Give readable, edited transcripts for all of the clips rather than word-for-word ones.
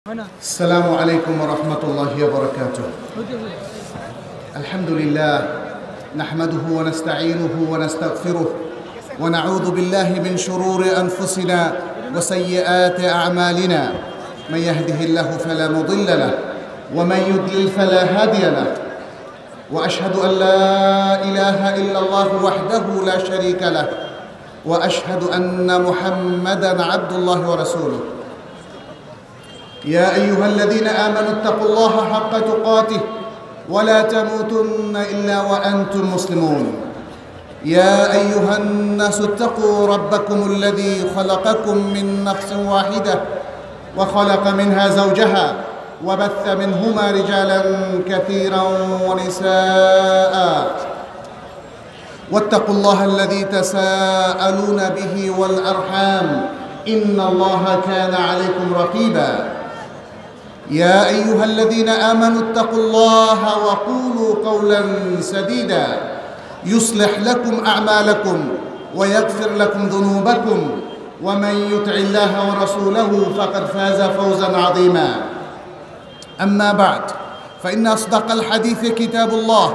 السلام عليكم ورحمة الله وبركاته. الحمد لله نحمده ونستعينه ونستغفره ونعوذ بالله من شرور أنفسنا وسيئات أعمالنا. من يهده الله فلا مضل له ومن يضلل فلا هادي له، وأشهد أن لا إله إلا الله وحده لا شريك له، وأشهد أن محمدًا عبد الله ورسوله. يا أيها الذين آمنوا اتقوا الله حق تقاته ولا تموتن إلا وأنتم مسلمون. يا أيها الناس اتقوا ربكم الذي خلقكم من نفس واحدة وخلق منها زوجها وبث منهما رجالا كثيرا ونساء، واتقوا الله الذي تساءلون به والأرحام إن الله كان عليكم رقيبا. يا أيها الذين آمنوا اتقوا الله وقولوا قولا سديدا يصلح لكم أعمالكم ويغفر لكم ذنوبكم، ومن يطع الله ورسوله فقد فاز فوزا عظيما. أما بعد، فإن أصدق الحديث كتاب الله،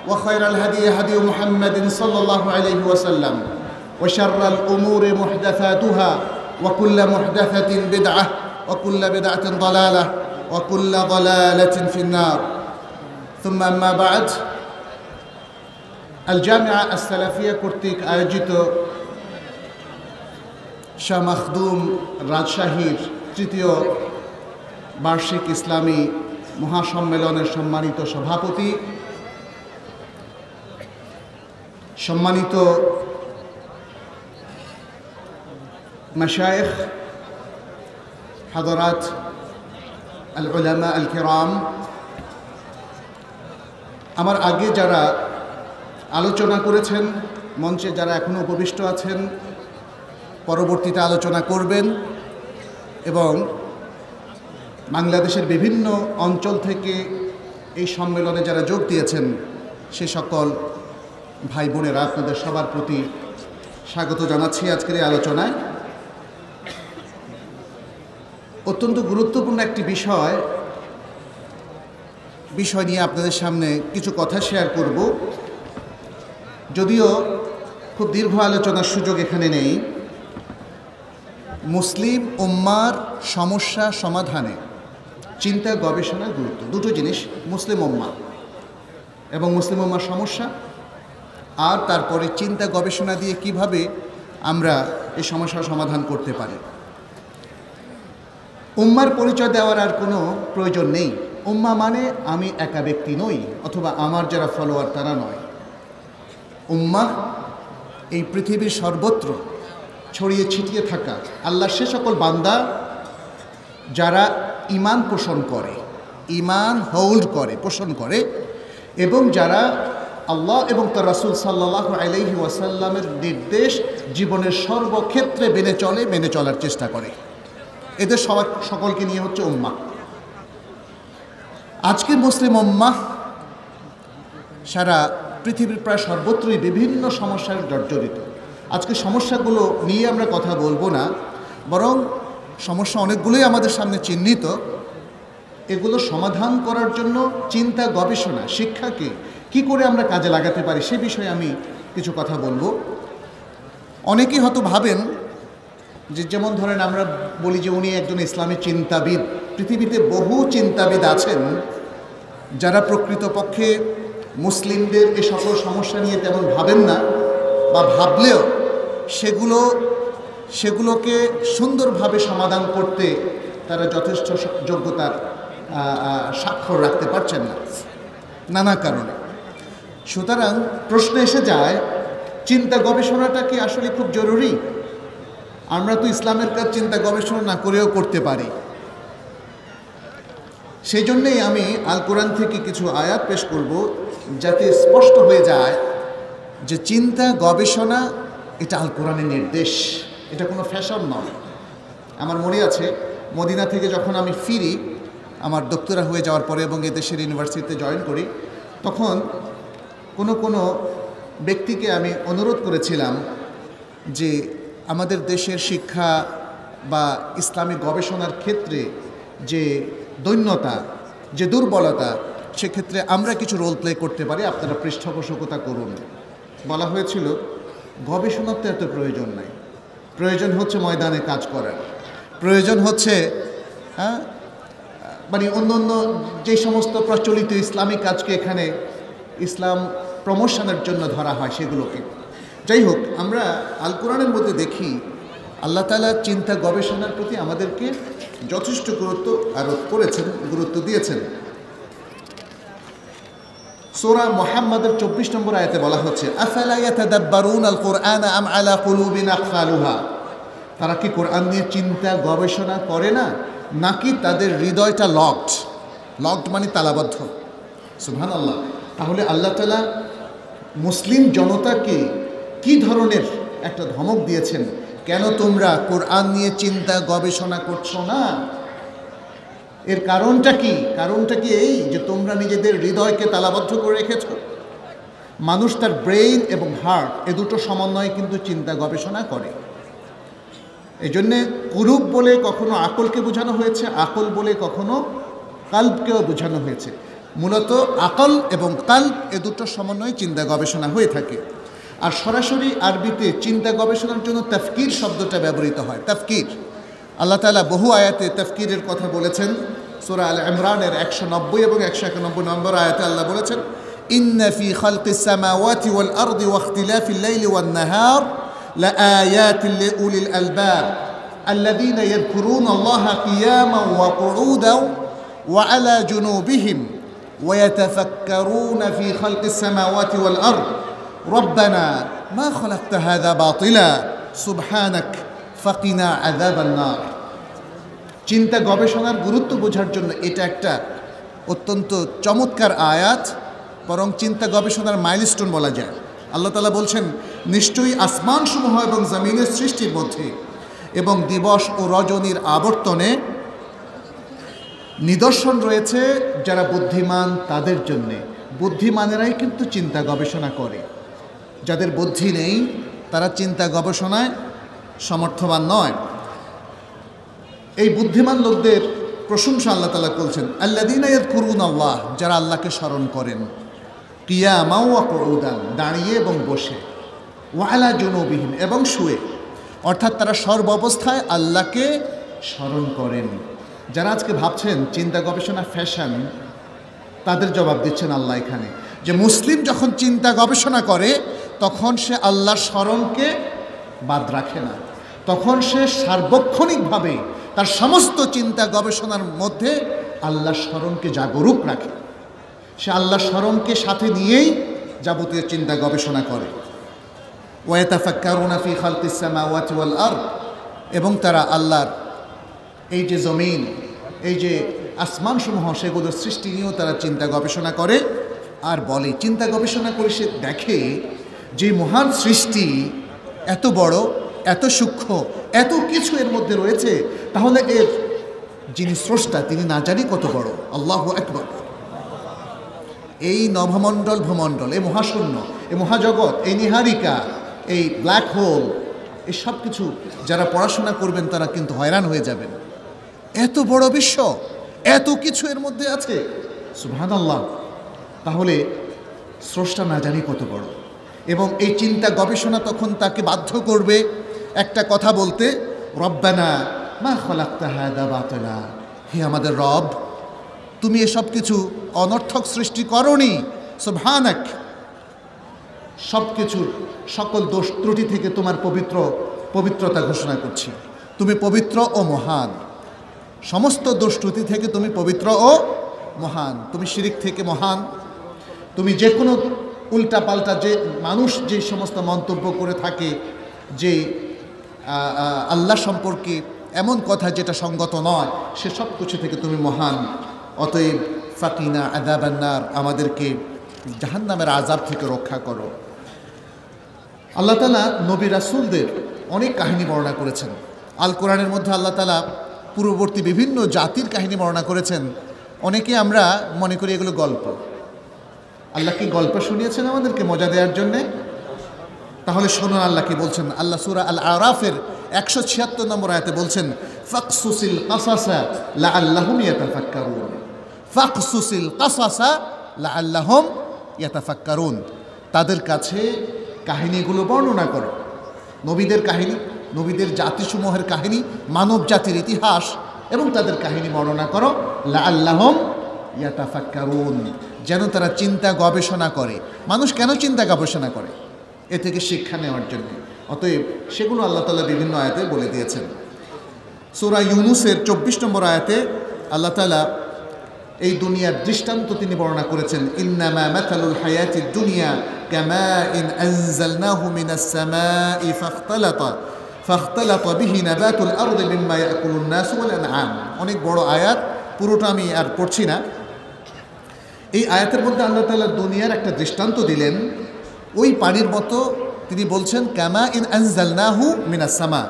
وخير الهدي هدي محمد صلى الله عليه وسلم، وشر الأمور محدثاتها، وكل محدثة بدعة، وكل بدعة ضلالة، وكل ضلالة في النار. ثم أما بعد، الجامعة السلفية কর্তৃক আয়োজিত শাহ মখদুম রাজশাহীর তৃতীয় বার্ষিক ইসলামী মহাসম্মেলনের সম্মানিত সভাপতি, সম্মানিত মাশায়েখ, হাদরাত আল উলামা আল কিরাম, আমার আগে যারা আলোচনা করেছেন, মঞ্চে যারা এখনও উপবিষ্ট আছেন, পরবর্তীতে আলোচনা করবেন, এবং বাংলাদেশের বিভিন্ন অঞ্চল থেকে এই সম্মেলনে যারা যোগ দিয়েছেন, সে সকল ভাই বোনেরা, আপনাদের সবার প্রতি স্বাগত জানাচ্ছি আজকের এই আলোচনায়। অত্যন্ত গুরুত্বপূর্ণ একটি বিষয় নিয়ে আপনাদের সামনে কিছু কথা শেয়ার করব। যদিও খুব দীর্ঘ আলোচনার সুযোগ এখানে নেই। মুসলিম উম্মার সমস্যা সমাধানে চিন্তা, গবেষণার গুরুত্ব, দুটো জিনিস, মুসলিম উম্মা এবং মুসলিম উম্মার সমস্যা, আর তারপরে চিন্তা গবেষণা দিয়ে কিভাবে আমরা এই সমস্যার সমাধান করতে পারি। উম্মার পরিচয় দেওয়ার আর কোনো প্রয়োজন নেই। উম্মা মানে আমি একা ব্যক্তি নই, অথবা আমার যারা ফলোয়ার তারা নয়। উম্মা এই পৃথিবীর সর্বত্র ছড়িয়ে ছিটিয়ে থাকা আল্লাহর সে সকল বান্দা যারা ঈমান পোষণ করে, ঈমান হোল্ড করে, পোষণ করে, এবং যারা আল্লাহ এবং তার রাসূল সাল্লাল্লাহু আলাইহি ওয়াসাল্লামের নির্দেশ জীবনের সর্বক্ষেত্রে মেনে চলার চেষ্টা করে। এদের সকলকে নিয়ে হচ্ছে উম্মাহ। আজকে মুসলিম উম্মাহ সারা পৃথিবীর প্রায় সর্বত্রই বিভিন্ন সমস্যার জর্জরিত। আজকে সমস্যাগুলো নিয়ে আমরা কথা বলবো না, বরং সমস্যা অনেকগুলোই আমাদের সামনে চিহ্নিত। এগুলো সমাধান করার জন্য চিন্তা, গবেষণা, শিক্ষাকে কি করে আমরা কাজে লাগাতে পারি সে বিষয়ে আমি কিছু কথা বলবো। অনেকেই হয়তো ভাবেন যে, যেমন ধরেন আমরা বলি যে উনি একজন ইসলামী চিন্তাবিদ। পৃথিবীতে বহু চিন্তাবিদ আছেন যারা প্রকৃতপক্ষে মুসলিমদের এ সকল সমস্যা নিয়ে তেমন ভাবেন না, বা ভাবলেও সেগুলোকে সুন্দরভাবে সমাধান করতে তারা যথেষ্ট যোগ্যতার স্বাক্ষর রাখতে পারছেন না নানা কারণে। সুতরাং প্রশ্ন এসে যায়, চিন্তা গবেষণাটা কি আসলে খুব জরুরি? আমরা তো ইসলামের কাজ চিন্তা গবেষণা না করেও করতে পারি। সেই জন্যেই আমি আল কোরআন থেকে কিছু আয়াত পেশ করব, যাতে স্পষ্ট হয়ে যায় যে চিন্তা গবেষণা এটা আল কোরআনের নির্দেশ, এটা কোনো ফ্যাশন নয়। আমার মনে আছে মদিনা থেকে যখন আমি ফিরি আমার ডক্টরা হয়ে যাওয়ার পরে এবং এদেশের ইউনিভার্সিটিতে জয়েন করি, তখন কোনো ব্যক্তিকে আমি অনুরোধ করেছিলাম যে আমাদের দেশের শিক্ষা বা ইসলামী গবেষণার ক্ষেত্রে যে দৈন্যতা, যে দুর্বলতা, সেক্ষেত্রে আমরা কিছু রোল প্লে করতে পারি। আপনারা পৃষ্ঠপোষকতা করুন। বলা হয়েছিল গবেষণার তো এত প্রয়োজন নাই, প্রয়োজন হচ্ছে ময়দানে কাজ করার, প্রয়োজন হচ্ছে মানে অন্য অন্য যে সমস্ত প্রচলিত ইসলামিক কাজকে এখানে ইসলাম প্রমোশনের জন্য ধরা হয় সেগুলোকে। যাই হোক, আমরা আল কোরআনের মধ্যে দেখি আল্লাহ তাআলা চিন্তা গবেষণার প্রতি আমাদেরকে যথেষ্ট গুরুত্ব আরোপ করেছেন, গুরুত্ব দিয়েছেন। সূরা মুহাম্মাদের 24 নম্বর আয়াতে বলা হচ্ছে, আফালা ইয়াতাদাব্বারুনাল কুরআনা আম আলা কুলুবিন আকফালুহা। তারা কি কোরআন নিয়ে চিন্তা গবেষণা করে না, নাকি তাদের হৃদয়টা লকড মানে তালাবদ্ধ? সুবহানাল্লাহ। তাহলে আল্লাহ তাআলা মুসলিম জনতাকে কি ধরনের একটা ধমক দিয়েছেন, কেন তোমরা কোরআন নিয়ে চিন্তা গবেষণা করছো না? এর কারণটা কি? কারণটা কি এই যে তোমরা নিজেদের হৃদয়কে তালাবদ্ধ করে রেখেছ। মানুষ তার ব্রেইন এবং হার্ট এ দুটো সমন্বয়ে কিন্তু চিন্তা গবেষণা করে। এই জন্যে কুলুব বলে কখনো আকলকে বোঝানো হয়েছে, আকল বলে কখনো কাল্বকেও বোঝানো হয়েছে। মূলত আকল এবং কাল্ব এ দুটো সমন্বয়ে চিন্তা গবেষণা হয়ে থাকে। আর সরাসরি আরবিতে চিন্তা গবেষণার জন্য তাফকির শব্দটা ব্যবহৃত হয়। তাফকির, আল্লাহ তাআলা বহু আয়াতে তাফকিরের কথা বলেছেন। সূরা আল ইমরানের 190 এবং 191 নম্বর আয়াতে আল্লাহ বলেছেন, ইন্না ফি খালকিস সামাওয়াতি ওয়াল আরদি ওয়া ইখতিলাফিল লাইলি ওয়ান নাহার লাআয়াতিন লিউলিল আলবাব আল্লাযীনা ইয়াযকুরুনা আল্লাহা কিয়ামান ওয়া কুউদান ওয়া আলা জুনুবিহিম ওয়া ইয়াতাফাক্কারুনা ফি খালকিস সামাওয়াতি ওয়াল আরদ রব্বানা মা খালাকতা হাযা বাতিলা সুবহানাক ফাকিনা আযাবান নার। চিন্তা গবেষণার গুরুত্ব বোঝার জন্য এটা একটা অত্যন্ত চমৎকার আয়াত, বরং চিন্তা গবেষণার মাইলস্টোন বলা যায়। আল্লাহ তাআলা বলছেন, নিশ্চয়ই আসমানসমূহ এবং জমিনের সৃষ্টির মধ্যে এবং দিবস ও রজনীর আবর্তনে নিদর্শন রয়েছে যারা বুদ্ধিমান তাদের জন্যে। বুদ্ধিমানেরাই কিন্তু চিন্তা গবেষণা করে, যাদের বুদ্ধি নেই তারা চিন্তা গবেষণায় সমর্থবান নয়। এই বুদ্ধিমান লোকদের প্রশংসা আল্লাহ তাআলা করছেন, আল্লাযীনা ইয়াযকুরুনা আল্লাহ, যারা আল্লাহকে স্মরণ করেন, কিয়ামান ওয়া কুউদান, দাঁড়িয়ে এবং বসে, ওয়া আলা জুনুবিহিম, এবং শুয়ে। অর্থাৎ তারা সর্বাবস্থায় আল্লাহকে স্মরণ করেন। যারা আজকে ভাবছেন চিন্তা গবেষণা ফ্যাশন, তাদের জবাব দিচ্ছেন আল্লাহ এখানে, যে মুসলিম যখন চিন্তা গবেষণা করে তখন সে আল্লাহর স্মরণকে বাদ রাখে না, তখন সে সার্বক্ষণিকভাবে তার সমস্ত চিন্তা গবেষণার মধ্যে আল্লাহর স্মরণকে জাগরুক রাখে। সে আল্লাহর স্মরণকে সাথে নিয়েই যাবতীয় চিন্তা গবেষণা করে। ওয়া ইয়াতাফাক্কারুনা ফি খালকিস সামাওয়াতি ওয়াল আরদ, এবং তারা আল্লাহর এই যে জমিন, এই যে আসমানসমূহ, সেগুলোর সৃষ্টি নিয়েও তারা চিন্তা গবেষণা করে। আর বলে, চিন্তা গবেষণা করে সে দেখে যে মহান সৃষ্টি এত বড়, এত সূক্ষ্ম, এত কিছু এর মধ্যে রয়েছে, তাহলে এর যিনি স্রষ্টা তিনি না জানি কত বড়। আল্লাহু আকবার। এই নভমণ্ডল, ভূমণ্ডল, এই মহাশূন্য, এই মহাজগৎ, এই নিহারিকা, এই ব্ল্যাক হোল, এই সব কিছু যারা পড়াশোনা করবেন তারা কিন্তু হয়রান হয়ে যাবেন। এত বড় বিশ্ব, এত কিছু এর মধ্যে আছে, সুবহানাল্লাহ। তাহলে স্রষ্টা না জানি কত বড়। এবং এই চিন্তা গবেষণা তখন তাকে বাধ্য করবে একটা কথা বলতে, রব্বানা মা খালাকতা হাযা বাতিলা, হে আমাদের রব, তুমি এসব কিছু অনর্থক সৃষ্টি করনি। সুবহানাক, সব কিছুর সকল দোষ ত্রুটি থেকে তোমার পবিত্রতা ঘোষণা করছি। তুমি পবিত্র ও মহান, সমস্ত দোষ ত্রুটি থেকে তুমি পবিত্র ও মহান, তুমি শিরিক থেকে মহান। তুমি যে কোনো উল্টাপাল্টা যে মানুষ যে সমস্ত মন্তব্য করে থাকে, যে আল্লাহ সম্পর্কে এমন কথা যেটা সঙ্গত নয়, সে সব কিছু থেকে তুমি মহান। অতএব ফাকিনা আযাবান নার, আমাদেরকে জাহান্নামের আযাব থেকে রক্ষা করো। আল্লাহ তাআলা নবী রাসূলদের অনেক কাহিনী বর্ণনা করেছেন। আল কোরআনের মধ্যে আল্লাহ তাআলা পূর্ববর্তী বিভিন্ন জাতির কাহিনী বর্ণনা করেছেন। অনেকে আমরা মনে করি এগুলো গল্প। আল্লাহ কি গল্প শুনিয়েছেন আমাদেরকে মজা দেওয়ার জন্যে? তাহলে শুনুন আল্লাহ কি বলছেন। আল্লাহ সূরা আল আরাফের 176 নম্বর আয়াতে বলছেন, ফাকসুসিল কাসাসা লাআল্লাহুম ইয়াতাফাক্কারুন। ফাকসুসিল কাসাসা লাআল্লাহুম ইয়াতাফাক্কারুন। তাদের কাছে কাহিনীগুলো বর্ণনা করো, নবীদের কাহিনী, নবীদের জাতিসমূহের কাহিনী, মানব জাতির ইতিহাস এবং তাদের কাহিনী বর্ণনা করো, লাআল্লাহুম ইয়াতাফাক্কারুন, যেন তারা চিন্তা গবেষণা করে। মানুষ কেন চিন্তা গবেষণা করে? এ থেকে শিক্ষা নেওয়ার জন্য। অতএব সেগুলো আল্লাহ তাআলা বিভিন্ন আয়াতে বলে দিয়েছেন। সূরা ইউনূসের 24 নম্বর আয়াতে আল্লাহ তাআলা এই দুনিয়ার দৃষ্টান্ত তিনি বর্ণনা করেছেন, ইন্নামা মাথালুল হায়াতিদ দুনিয়া কামাইন আনজালনাহু মিনাস সামাই ফাখতালাতা বিহি নাবাতুল আরদি মিম্মা ইয়াকুলুন নাসু ওয়াল আনআম। অনেক বড় আয়াত, পুরোটা আমি আর পড়ছি না। এই আয়াতের মধ্যে আল্লাহ তাআলা দুনিয়ার একটা দৃষ্টান্ত দিলেন। ওই পানির মতো তিনি বলছেন, কামা ইন আনজালনাহু মিনাস সামা,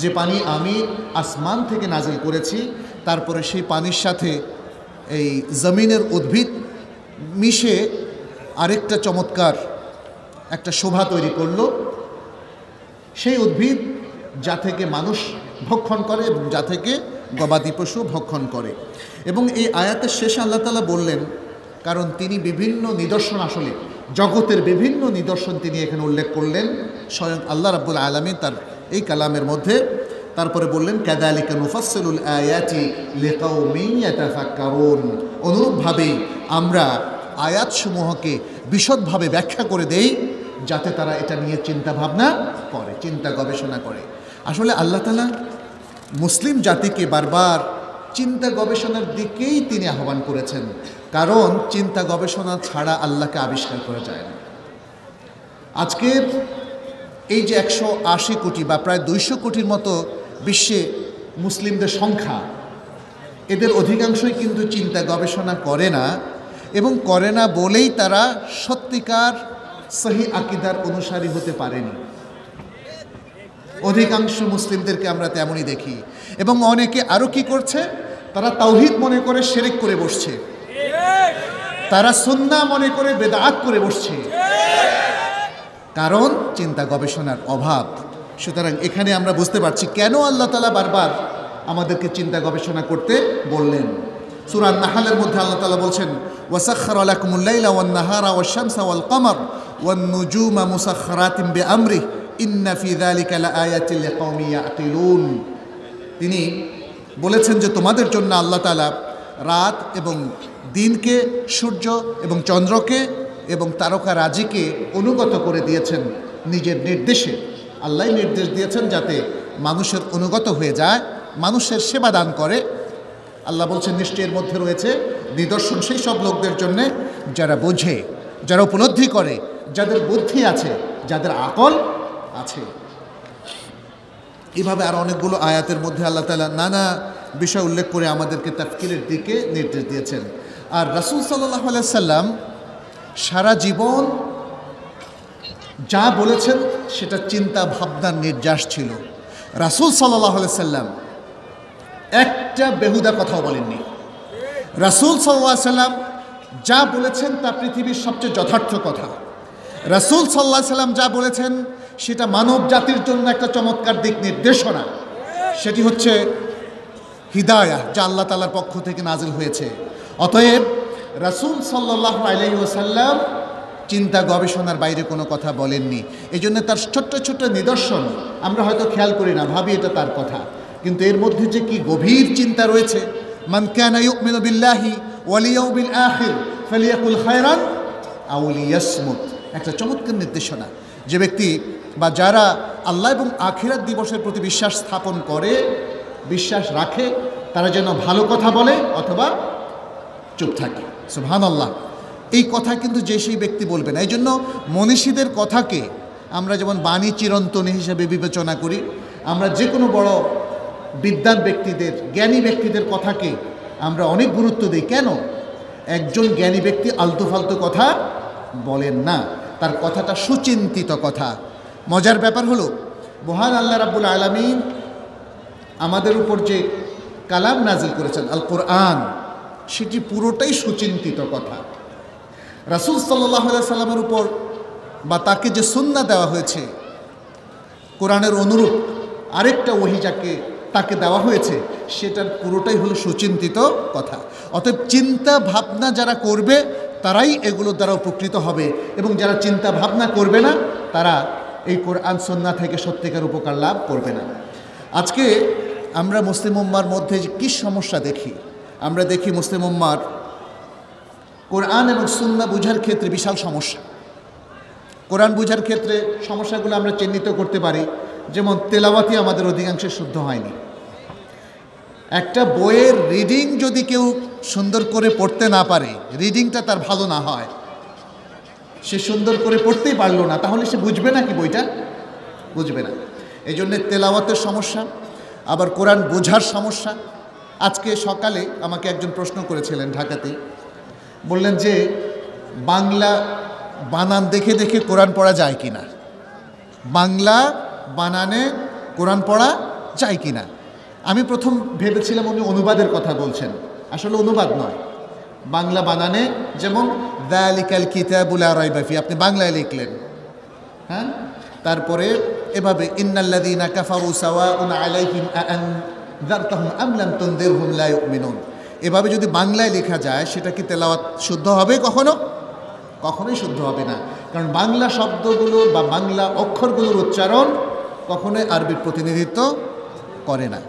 যে পানি আমি আসমান থেকে নাজিল করেছি, তারপরে সেই পানির সাথে এই জমিনের উদ্ভিদ মিশে আরেকটা চমৎকার একটা শোভা তৈরি করলো। সেই উদ্ভিদ যা থেকে মানুষ ভক্ষণ করে এবং যা থেকে গবাদি পশু ভক্ষণ করে। এবং এই আয়াতের শেষে আল্লাহ তাআলা বললেন, কারণ তিনি বিভিন্ন নিদর্শন, আসলে জগতের বিভিন্ন নিদর্শন তিনি এখানে উল্লেখ করলেন স্বয়ং আল্লাহ রাব্বুল আলামিন তার এই কালামের মধ্যে। তারপরে বললেন, কাযালিকা নুফাসসিলুল আয়াতি লিকাউমিন ইয়াতাফাক্কারুন। অনুরূপভাবেই আমরা আয়াতসমূহকে বিশদভাবে ব্যাখ্যা করে দেই, যাতে তারা এটা নিয়ে চিন্তা ভাবনা করে, চিন্তা গবেষণা করে। আসলে আল্লাহ তাআলা মুসলিম জাতিকে বারবার চিন্তা গবেষণার দিকেই তিনি আহ্বান করেছেন, কারণ চিন্তা গবেষণা ছাড়া আল্লাহকে আবিষ্কার করা যায় না। আজকের এই যে 180 কোটি বা প্রায় 200 কোটির মতো বিশ্বে মুসলিমদের সংখ্যা, এদের অধিকাংশই কিন্তু চিন্তা গবেষণা করে না, এবং করে না বলেই তারা সত্যিকার সহি আকিদার অনুসারী হতে পারেনি। অধিকাংশ মুসলিমদেরকে আমরা তেমনই দেখি। এবং অনেকে আরও কি করছে, তারা তাওহীদ মনে করে শিরক করে বসছে, তারা সুন্নাহ মনে করে বেদাত করে বসছে, কারণ চিন্তা গবেষণার অভাব। সুতরাং এখানে আমরা বুঝতে পারছি কেন আল্লাহ তাআলা বারবার আমাদেরকে চিন্তা গবেষণা করতে বললেন। সূরা আন-নাহলের মধ্যে আল্লাহ তাআলা বলছেন, ওয়াসাখখারা লাকুমুল লাইলা ওয়ান নাহারা ওয়াশ শামসা ওয়াল কমার ওয়ান নুজুমা মুসাখখারাতিন বিআমরিহি ইন্না ফি যালিকা লাআয়াতিন লিকাওমিন ইয়াকিলুন। তিনি বলেছেন যে তোমাদের জন্য আল্লাহ তাআলা রাত এবং দিনকে, সূর্য এবং চন্দ্রকে এবং তারকারাজিকে অনুগত করে দিয়েছেন নিজের নির্দেশে। আল্লাহ নির্দেশ দিয়েছেন যাতে মানুষের অনুগত হয়ে যায়, মানুষের সেবা দান করে। আল্লাহ বলছেন, নিশ্চয়ের মধ্যে রয়েছে নিদর্শন সেই সব লোকদের জন্য যারা বোঝে, যারা উপলব্ধি করে, যাদের বুদ্ধি আছে, যাদের আকল আছে। এভাবে আর অনেকগুলো আয়াতের মধ্যে আল্লাহ তাআলা নানা বিষয় উল্লেখ করে আমাদেরকে তাফকিরের দিকে নির্দেশ দিয়েছেন। আর রাসূল সাল্লাল্লাহু আলাইহি সাল্লাম সারা জীবন যা বলেছেন সেটা চিন্তা ভাবনার নির্যাস ছিল। রাসূল সাল্লাল্লাহু আলাইহি সাল্লাম একটা বেহুদা কথাও বলেননি। রাসূল সাল্লাল্লাহু আলাইহি সাল্লাম যা বলেছেন তা পৃথিবীর সবচেয়ে যথার্থ কথা। রাসূল সাল্লাল্লাহু আলাইহি সাল্লাম যা বলেছেন সেটা মানব জাতির জন্য একটা চমৎকার দিক নির্দেশনা। সেটি হচ্ছে হিদায়াহ, যা আল্লাহ তাআলার পক্ষ থেকে নাজিল হয়েছে। অতএব রাসূল সাল্লাল্লাহু আলাইহি ওয়াসাল্লাম চিন্তা গবেষণার বাইরে কোনো কথা বলেননি। এই জন্য তার ছোট্ট ছোট্ট নিদর্শন আমরা হয়তো খেয়াল করি না, ভাবি এটা তার কথা, কিন্তু এর মধ্যে যে কি গভীর চিন্তা রয়েছে। মান কানা ইউমিনু বিল্লাহি ওয়াল ইয়াউমিল আখির ফালিয়াকুল খায়রান আও লিয়াসমুত। একটা চমৎকার নির্দেশনা। যে ব্যক্তি বা যারা আল্লাহ এবং আখিরাত দিবসের প্রতি বিশ্বাস স্থাপন করে, বিশ্বাস রাখে, তারা যেন ভালো কথা বলে অথবা চুপ থাকে। সুবহানাল্লাহ। এই কথা কিন্তু যে সেই ব্যক্তি বলবে না। এই জন্য মনীষীদের কথাকে আমরা যেমন বাণী চিরন্তনী হিসেবে বিবেচনা করি, আমরা যে কোনো বড় বিদ্বান ব্যক্তিদের, জ্ঞানী ব্যক্তিদের কথাকে আমরা অনেক গুরুত্ব দিই। কেন? একজন জ্ঞানী ব্যক্তি আলতু ফালতু কথা বলেন না, তার কথাটা সুচিন্তিত কথা। মজার ব্যাপার হলো, মহান আল্লাহ রাব্বুল আলামিন আমাদের উপর যে কালাম নাজিল করেছেন আল কোরআন, সেটি পুরোটাই সুচিন্তিত কথা। রাসূল সাল্লাল্লাহু আলাইহি সাল্লামের উপর বা তাকে যে সুন্নাহ দেওয়া হয়েছে, কোরআনের অনুরূপ আরেকটা ওহী তাকে দেওয়া হয়েছে, সেটার পুরোটাই হলো সুচিন্তিত কথা। অতএব চিন্তা ভাবনা যারা করবে তারাই এগুলোর দ্বারা উপকৃত হবে, এবং যারা চিন্তা ভাবনা করবে না তারা এই কোরআন সুন্নাহ থেকে সত্যিকার উপকার লাভ করবে না। আজকে আমরা মুসলিম উম্মার মধ্যে যে কী সমস্যা দেখি, আমরা দেখি মুসলিম উম্মার কোরআন এবং সুন্নাহ বুঝার ক্ষেত্রে বিশাল সমস্যা। কোরআন বুঝার ক্ষেত্রে সমস্যাগুলো আমরা চিহ্নিত করতে পারি, যেমন তেলাওয়াতি আমাদের অধিকাংশে শুদ্ধ হয়নি। একটা বইয়ের রিডিং যদি কেউ সুন্দর করে পড়তে না পারে, রিডিংটা তার ভালো না হয়, সে সুন্দর করে পড়তেই পারলো না, তাহলে সে বুঝবে না কি বইটা? বুঝবে না। এই জন্যে তেলাওয়াতের সমস্যা, আবার কোরআন বোঝার সমস্যা। আজকে সকালে আমাকে একজন প্রশ্ন করেছিলেন ঢাকাতে, বললেন যে বাংলা বানান দেখে দেখে কোরআন পড়া যায় কি না, বাংলা বানানে কোরআন পড়া যায় কি না। আমি প্রথম ভেবেছিলাম উনি অনুবাদের কথা বলছেন, আসলে অনুবাদ নয়, বাংলা বানানে। যেমন যালিকাল কিতাবু লা রাইবা ফিহি, আপনি বাংলায় লিখলেন, হ্যাঁ, তারপরে এভাবে ইন্নাল্লাযীনা কাফারু সাওয়াউন আলাইহিম আনযারতাহুম আম লাম তুনযিরহুম লা ইউমিনুন। এভাবে যদি বাংলায় লেখা যায়, সেটা কি তেলাওয়াত শুদ্ধ হবে? কখনোই শুদ্ধ হবে না, কারণ বাংলা শব্দগুলো বা বাংলা অক্ষরগুলোর উচ্চারণ কখনোই আরবির প্রতিনিধিত্ব করে না।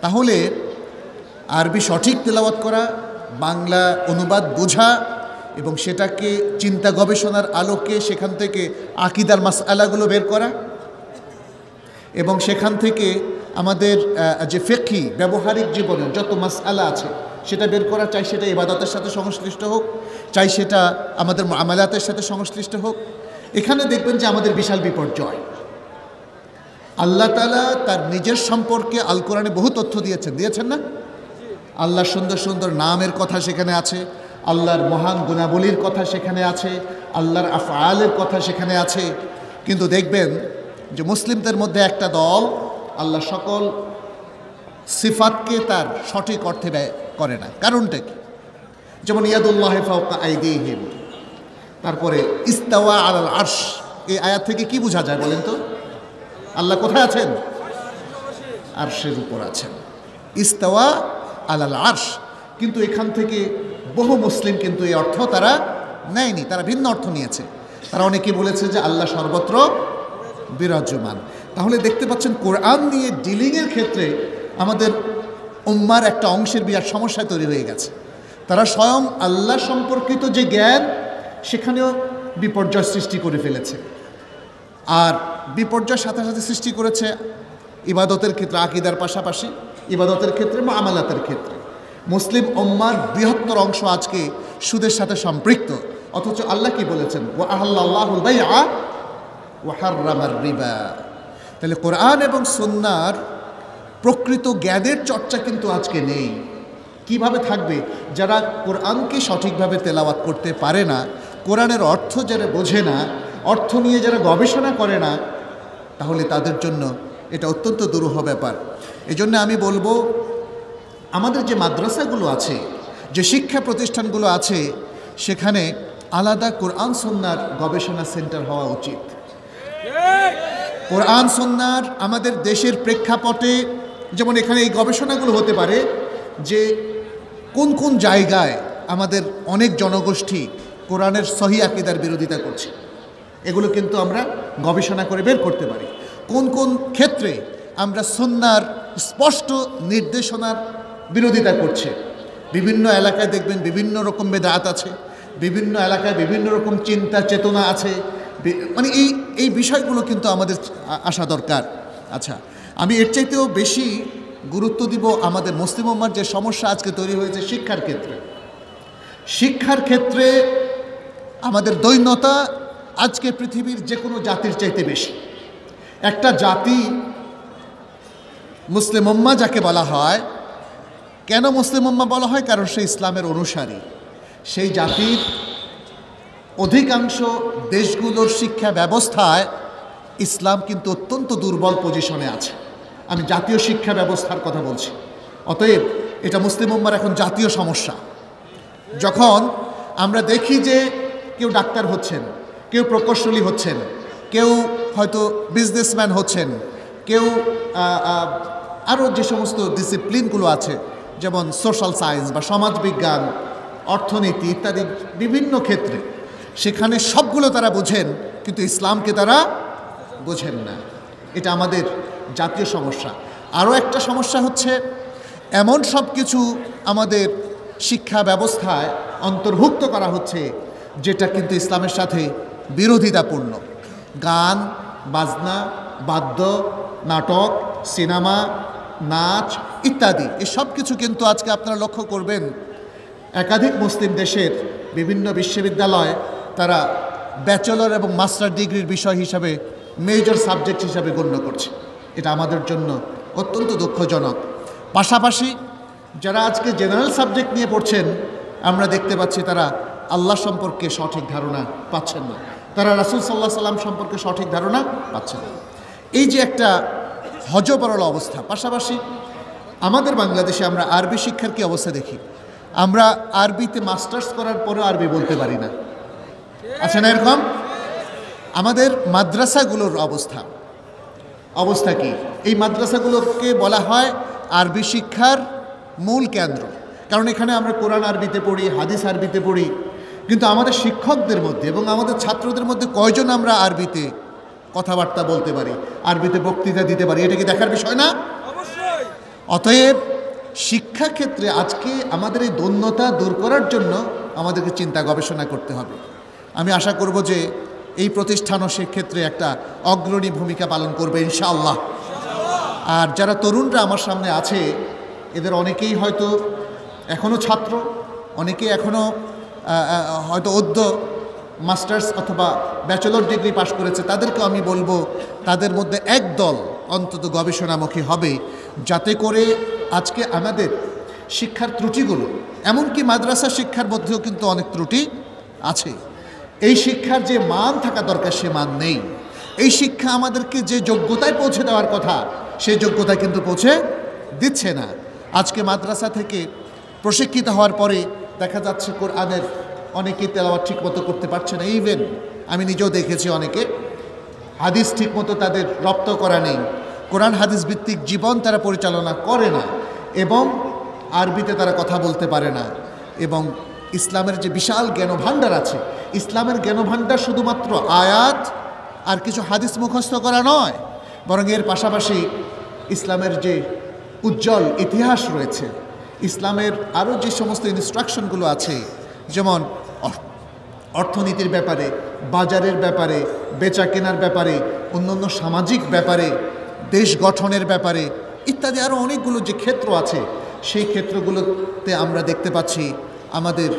তাহলে আরবি সঠিক তেলাওয়াত করা, বাংলা অনুবাদ বোঝা এবং সেটাকে চিন্তা গবেষণার আলোকে সেখান থেকে আকীদার মাসআলাগুলো বের করা, এবং সেখান থেকে আমাদের যে ফিকহি ব্যবহারিক জীবনের যত মাসআলা আছে সেটা বের করা, চাই সেটা ইবাদতের সাথে সংশ্লিষ্ট হোক, চাই সেটা আমাদের মুআমালাতের সাথে সংশ্লিষ্ট হোক। এখানে দেখবেন যে আমাদের বিশাল বিপর্যয়। আল্লাহ তাআলা তার নিজের সম্পর্কে আল কোরআনে বহু তথ্য দিয়েছেন না? আল্লাহর সুন্দর সুন্দর নামের কথা সেখানে আছে, আল্লাহর মহান গুণাবলীর কথা সেখানে আছে, আল্লাহর আফআলের কথা সেখানে আছে। কিন্তু দেখবেন যে মুসলিমদের মধ্যে একটা দল আল্লাহ সকল সিফাতকে তার সঠিক অর্থে ব্যয় করে না। কারণটা কি? যেমন ইয়াদুল্লাহি ফাওকা আইদিহিম, তারপরে ইস্তাওয়া আলাল আরশ। এই আয়াত থেকে কি বোঝা যায় বলেন তো? আল্লাহ কোথায় আছেন? আরশের উপর আছেন। ইস্তাওয়া আলাল আরশ। কিন্তু এখান থেকে বহু মুসলিম কিন্তু এই অর্থ তারা নেয়নি, তারা ভিন্ন অর্থ নিয়েছে। তারা অনেকে বলেছে যে আল্লাহ সর্বত্র বিরাজমান। তাহলে দেখতে পাচ্ছেন কোরআন নিয়ে ডিলিংয়ের ক্ষেত্রে আমাদের উম্মার একটা অংশের বিরাট সমস্যা তৈরি হয়ে গেছে। তারা স্বয়ং আল্লাহ সম্পর্কিত যে জ্ঞান, সেখানেও বিপর্যয় সৃষ্টি করে ফেলেছে। আর বিপর্যয় সাথে সাথে সৃষ্টি করেছে ইবাদতের ক্ষেত্রে, আকীদার পাশাপাশি ইবাদতের ক্ষেত্রে, মুআমালাতের ক্ষেত্রে। মুসলিম উম্মার বৃহত্তর অংশ আজকে সুদের সাথে সম্পৃক্ত, অথচ আল্লাহ কি বলেছেন? ওয়া আহাল্লাল্লাহুল বাইআ ওয়া হাররামার রিবা। তাহলে কোরআন এবং সুন্নাহর প্রকৃত জ্ঞানের চর্চা কিন্তু আজকে নেই। কিভাবে থাকবে? যারা কোরআনকে সঠিকভাবে তেলাওয়াত করতে পারে না, কোরআনের অর্থ যারা বোঝে না, অর্থ নিয়ে যারা গবেষণা করে না, তাহলে তাদের জন্য এটা অত্যন্ত দুরূহ ব্যাপার। এই জন্য আমি বলবো, আমাদের যে মাদ্রাসাগুলো আছে, যে শিক্ষা প্রতিষ্ঠানগুলো আছে, সেখানে আলাদা কোরআন সুন্নাহর গবেষণা সেন্টার হওয়া উচিত। কোরআন সুন্নাহর আমাদের দেশের প্রেক্ষাপটে যেমন এখানে এই গবেষণাগুলো হতে পারে যে কোন কোন জায়গায় আমাদের অনেক জনগোষ্ঠী কোরআনের সহি আকীদার বিরোধিতা করছে, এগুলো কিন্তু আমরা গবেষণা করে বের করতে পারি। কোন কোন ক্ষেত্রে আমরা সুন্নাহর স্পষ্ট নির্দেশনার বিরোধিতা করছে। বিভিন্ন এলাকায় দেখবেন বিভিন্ন রকম বেদাত আছে, বিভিন্ন এলাকায় বিভিন্ন রকম চিন্তা চেতনা আছে, মানে এই বিষয়গুলো কিন্তু আমাদের আসা দরকার। আচ্ছা, আমি এর চাইতেও বেশি গুরুত্ব দিব আমাদের মুসলিম উম্মার যে সমস্যা আজকে তৈরি হয়েছে শিক্ষার ক্ষেত্রে। শিক্ষার ক্ষেত্রে আমাদের দৈন্যতা আজকে পৃথিবীর যে কোনো জাতির চাইতে বেশি। একটা জাতি মুসলিম উম্মাহ যাকে বলা হয়, কেন মুসলিম উম্মাহ বলা হয়? কারণ সে ইসলামের অনুসারী। সেই জাতির অধিকাংশ দেশগুলোর শিক্ষা ব্যবস্থায় ইসলাম কিন্তু অত্যন্ত দুর্বল পজিশনে আছে। আমি জাতীয় শিক্ষা ব্যবস্থার কথা বলছি। অতএব এটা মুসলিম উম্মার এখন জাতীয় সমস্যা। যখন আমরা দেখি যে কেউ ডাক্তার হচ্ছেন, কেউ প্রকৌশলী হচ্ছেন, কেউ হয়তো বিজনেসম্যান হচ্ছেন, কেউ আরও যে সমস্ত ডিসিপ্লিনগুলো আছে যেমন সোশ্যাল সায়েন্স বা সমাজবিজ্ঞান, অর্থনীতি ইত্যাদি বিভিন্ন ক্ষেত্রে, সেখানে সবগুলো তারা বোঝেন, কিন্তু ইসলামকে তারা বোঝেন না। এটা আমাদের জাতীয় সমস্যা। আরও একটা সমস্যা হচ্ছে এমন সব কিছু আমাদের শিক্ষা ব্যবস্থায় অন্তর্ভুক্ত করা হচ্ছে যেটা কিন্তু ইসলামের সাথে বিরোধিতাপূর্ণ। গান, বাজনা, বাদ্য, নাটক, সিনেমা, নাচ ইত্যাদি এসব কিছু কিন্তু আজকে আপনারা লক্ষ্য করবেন একাধিক মুসলিম দেশের বিভিন্ন বিশ্ববিদ্যালয়ে তারা ব্যাচেলর এবং মাস্টার ডিগ্রির বিষয় হিসাবে মেজর সাবজেক্ট হিসাবে গণ্য করছে। এটা আমাদের জন্য অত্যন্ত দুঃখজনক। পাশাপাশি যারা আজকে জেনারেল সাবজেক্ট নিয়ে পড়ছেন, আমরা দেখতে পাচ্ছি তারা আল্লাহ সম্পর্কে সঠিক ধারণা পাচ্ছেন না, তারা রাসূল সাল্লাল্লাহু আলাইহি সাল্লাম সম্পর্কে সঠিক ধারণা পাচ্ছেন না। এই যে একটা হযবরল অবস্থা। পাশাপাশি আমাদের বাংলাদেশে আমরা আরবি শিক্ষার কি অবস্থা দেখি, আমরা আরবিতে মাস্টার্স করার পরেও আরবি বলতে পারি না, আছে না এরকম? আমাদের মাদ্রাসাগুলোর অবস্থা কি? এই মাদ্রাসাগুলোকে বলা হয় আরবি শিক্ষার মূল কেন্দ্র, কারণ এখানে আমরা কোরআন আরবিতে পড়ি, হাদিস আরবিতে পড়ি, কিন্তু আমাদের শিক্ষকদের মধ্যে এবং আমাদের ছাত্রদের মধ্যে কয়জন আমরা আরবিতে কথাবার্তা বলতে পারি, আরবিতে বক্তৃতা দিতে পারি? এটা কি দেখার বিষয় না? অতএব শিক্ষাক্ষেত্রে আজকে আমাদের এই দৈন্যতা দূর করার জন্য আমাদেরকে চিন্তা গবেষণা করতে হবে। আমি আশা করব যে এই প্রতিষ্ঠানও সেক্ষেত্রে একটা অগ্রণী ভূমিকা পালন করবে ইনশাআল্লাহ। আর যারা তরুণরা আমার সামনে আছে, এদের অনেকেই হয়তো এখনও ছাত্র, অনেকেই এখনও হয়তো মাস্টার্স অথবা ব্যাচেলর ডিগ্রি পাশ করেছে। তাদেরকে আমি বলবো তাদের মধ্যে একদল অন্তত গবেষণামুখী হবে, যাতে করে আজকে আমাদের শিক্ষার ত্রুটিগুলো, এমনকি মাদ্রাসা শিক্ষার মধ্যেও কিন্তু অনেক ত্রুটি আছে, এই শিক্ষার যে মান থাকা দরকার সে মান নেই। এই শিক্ষা আমাদেরকে যে যোগ্যতায় পৌঁছে দেওয়ার কথা সেই যোগ্যতায় কিন্তু পৌঁছে দিচ্ছে না। আজকে মাদ্রাসা থেকে প্রশিক্ষিত হওয়ার পরে দেখা যাচ্ছে কোরআনের অনেকেই তেলাওয়াত ঠিক মতো করতে পারছে না। ইভেন আমি নিজেও দেখেছি অনেকে হাদিস ঠিক মতো তাদের রপ্ত করা নেই, কোরআন হাদিস ভিত্তিক জীবন তারা পরিচালনা করে না, এবং আরবিতে তারা কথা বলতে পারে না। এবং ইসলামের যে বিশাল জ্ঞানভাণ্ডার আছে, ইসলামের জ্ঞানভাণ্ডার শুধুমাত্র আয়াত আর কিছু হাদিস মুখস্থ করা নয়, বরং এর পাশাপাশি ইসলামের যে উজ্জ্বল ইতিহাস রয়েছে, ইসলামের আরও যে সমস্ত ইনস্ট্রাকশনগুলো আছে, যেমন অর্থনীতির ব্যাপারে, বাজারের ব্যাপারে, বেচা কেনার ব্যাপারে, অন্যান্য সামাজিক ব্যাপারে, দেশ গঠনের ব্যাপারে ইত্যাদি আরও অনেকগুলো যে ক্ষেত্র আছে, সেই ক্ষেত্রগুলোতে আমরা দেখতে পাচ্ছি আমাদের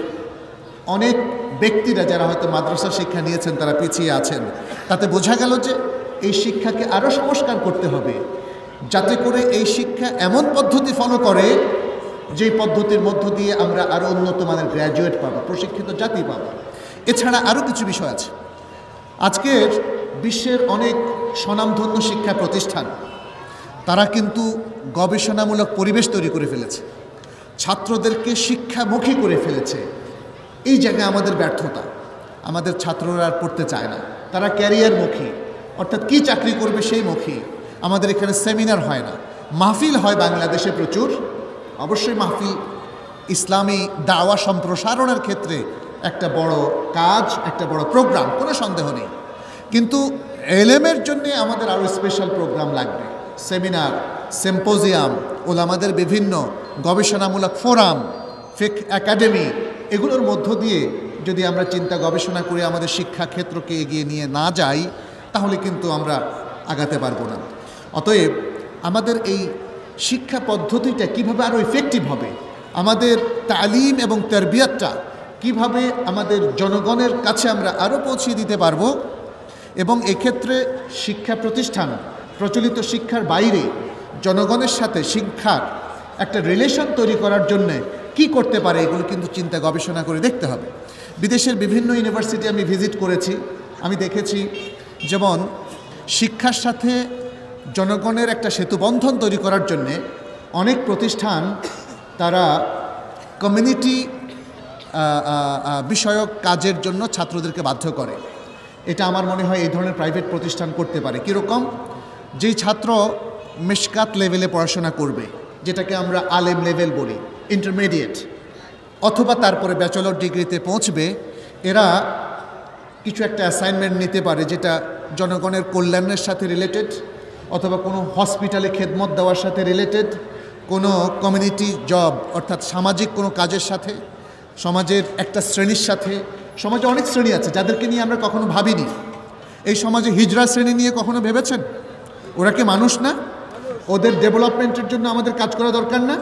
অনেক ব্যক্তিরা যারা হয়তো মাদ্রাসা শিক্ষা নিয়েছেন তারা পিছিয়ে আছেন। তাতে বোঝা গেল যে এই শিক্ষাকে আরও সংস্কার করতে হবে, যাতে করে এই শিক্ষা এমন পদ্ধতি ফলো করে যেই পদ্ধতির মধ্য দিয়ে আমরা আরও উন্নত মানের গ্র্যাজুয়েট পাবো, প্রশিক্ষিত জাতি পাবো। এছাড়া আরও কিছু বিষয় আছে। আজকের বিশ্বের অনেক স্বনামধন্য শিক্ষা প্রতিষ্ঠান তারা কিন্তু গবেষণামূলক পরিবেশ তৈরি করে ফেলেছে, ছাত্রদেরকে শিক্ষামুখী করে ফেলেছে। এই জায়গায় আমাদের ব্যর্থতা। আমাদের ছাত্ররা আর পড়তে চায় না, তারা ক্যারিয়ারমুখী, অর্থাৎ কি চাকরি করবে সেই মুখী। আমাদের এখানে সেমিনার হয় না, মাহফিল হয় বাংলাদেশে প্রচুর। অবশ্যই মাহফিল ইসলামী দাওয়া সম্প্রসারণের ক্ষেত্রে একটা বড় কাজ, একটা বড় প্রোগ্রাম, কোনো সন্দেহ নেই। কিন্তু এলেমের জন্যে আমাদের আরও স্পেশাল প্রোগ্রাম লাগবে, সেমিনার, সিম্পোজিয়াম, ওলামাদের বিভিন্ন গবেষণামূলক ফোরাম, ফিক একাডেমি, এগুলোর মধ্য দিয়ে যদি আমরা চিন্তা গবেষণা করে আমাদের শিক্ষা ক্ষেত্রকে এগিয়ে নিয়ে না যাই, তাহলে কিন্তু আমরা আগাতে পারবো না। অতএব আমাদের এই শিক্ষা পদ্ধতিটা কিভাবে আরও ইফেক্টিভ হবে, আমাদের তালিম এবং তারবিয়াতটা কিভাবে আমাদের জনগণের কাছে আমরা আরও পৌঁছিয়ে দিতে পারবো, এবং এক্ষেত্রে শিক্ষা প্রতিষ্ঠান প্রচলিত শিক্ষার বাইরে জনগণের সাথে শিক্ষার একটা রিলেশন তৈরি করার জন্য কি করতে পারে, এগুলো কিন্তু চিন্তা গবেষণা করে দেখতে হবে। বিদেশের বিভিন্ন ইউনিভার্সিটি আমি ভিজিট করেছি, আমি দেখেছি যেমন শিক্ষার সাথে জনগণের একটা সেতুবন্ধন তৈরি করার জন্যে অনেক প্রতিষ্ঠান তারা কমিউনিটি বিষয়ক কাজের জন্য ছাত্রদেরকে বাধ্য করে। এটা আমার মনে হয় এই ধরনের প্রাইভেট প্রতিষ্ঠান করতে পারে। কীরকম? যেই ছাত্র মিশকাত লেভেলে পড়াশোনা করবে, যেটাকে আমরা আলেম লেভেল বলি, ইন্টারমিডিয়েট, অথবা তারপরে ব্যাচেলর ডিগ্রিতে পৌঁছবে, এরা কিছু একটা অ্যাসাইনমেন্ট নিতে পারে যেটা জনগণের কল্যাণের সাথে রিলেটেড, অথবা কোনো হসপিটালে খেদমত দেওয়ার সাথে রিলেটেড, কোনো কমিউনিটি জব অর্থাৎ সামাজিক কোনো কাজের সাথে, সমাজের একটা শ্রেণীর সাথে। সমাজে অনেক শ্রেণী আছে যাদেরকে নিয়ে আমরা কখনো ভাবিনি। এই সমাজে হিজড়া শ্রেণী নিয়ে কখনো ভেবেছেন? ওরা কি মানুষ না? ওদের ডেভেলপমেন্টের জন্য আমাদের কাজ করা দরকার না?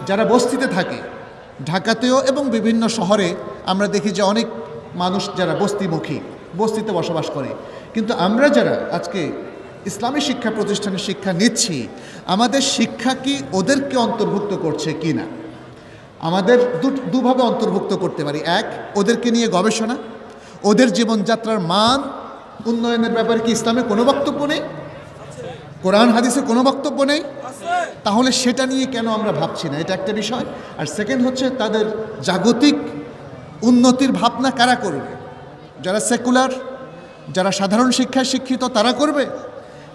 যারা বস্তিতে থাকে, ঢাকাতেও এবং বিভিন্ন শহরে আমরা দেখি যে অনেক মানুষ যারা বস্তিমুখী, বস্তিতে বসবাস করে। কিন্তু আমরা যারা আজকে ইসলামী শিক্ষা প্রতিষ্ঠানে শিক্ষা নিচ্ছি, আমাদের শিক্ষা কি ওদেরকে অন্তর্ভুক্ত করছে কি না? আমাদের দুভাবে অন্তর্ভুক্ত করতে পারি। এক, ওদেরকে নিয়ে গবেষণা, ওদের জীবনযাত্রার মান উন্নয়নের ব্যাপারে কি ইসলামে কোনো বক্তব্য নেই? কোরআন হাদিসে কোনো বক্তব্য নেই? তাহলে সেটা নিয়ে কেন আমরা ভাবছি না? এটা একটা বিষয়। আর সেকেন্ড হচ্ছে তাদের জাগতিক উন্নতির ভাবনা কারা করবে? যারা সেকুলার, যারা সাধারণ শিক্ষায় শিক্ষিত তারা করবে?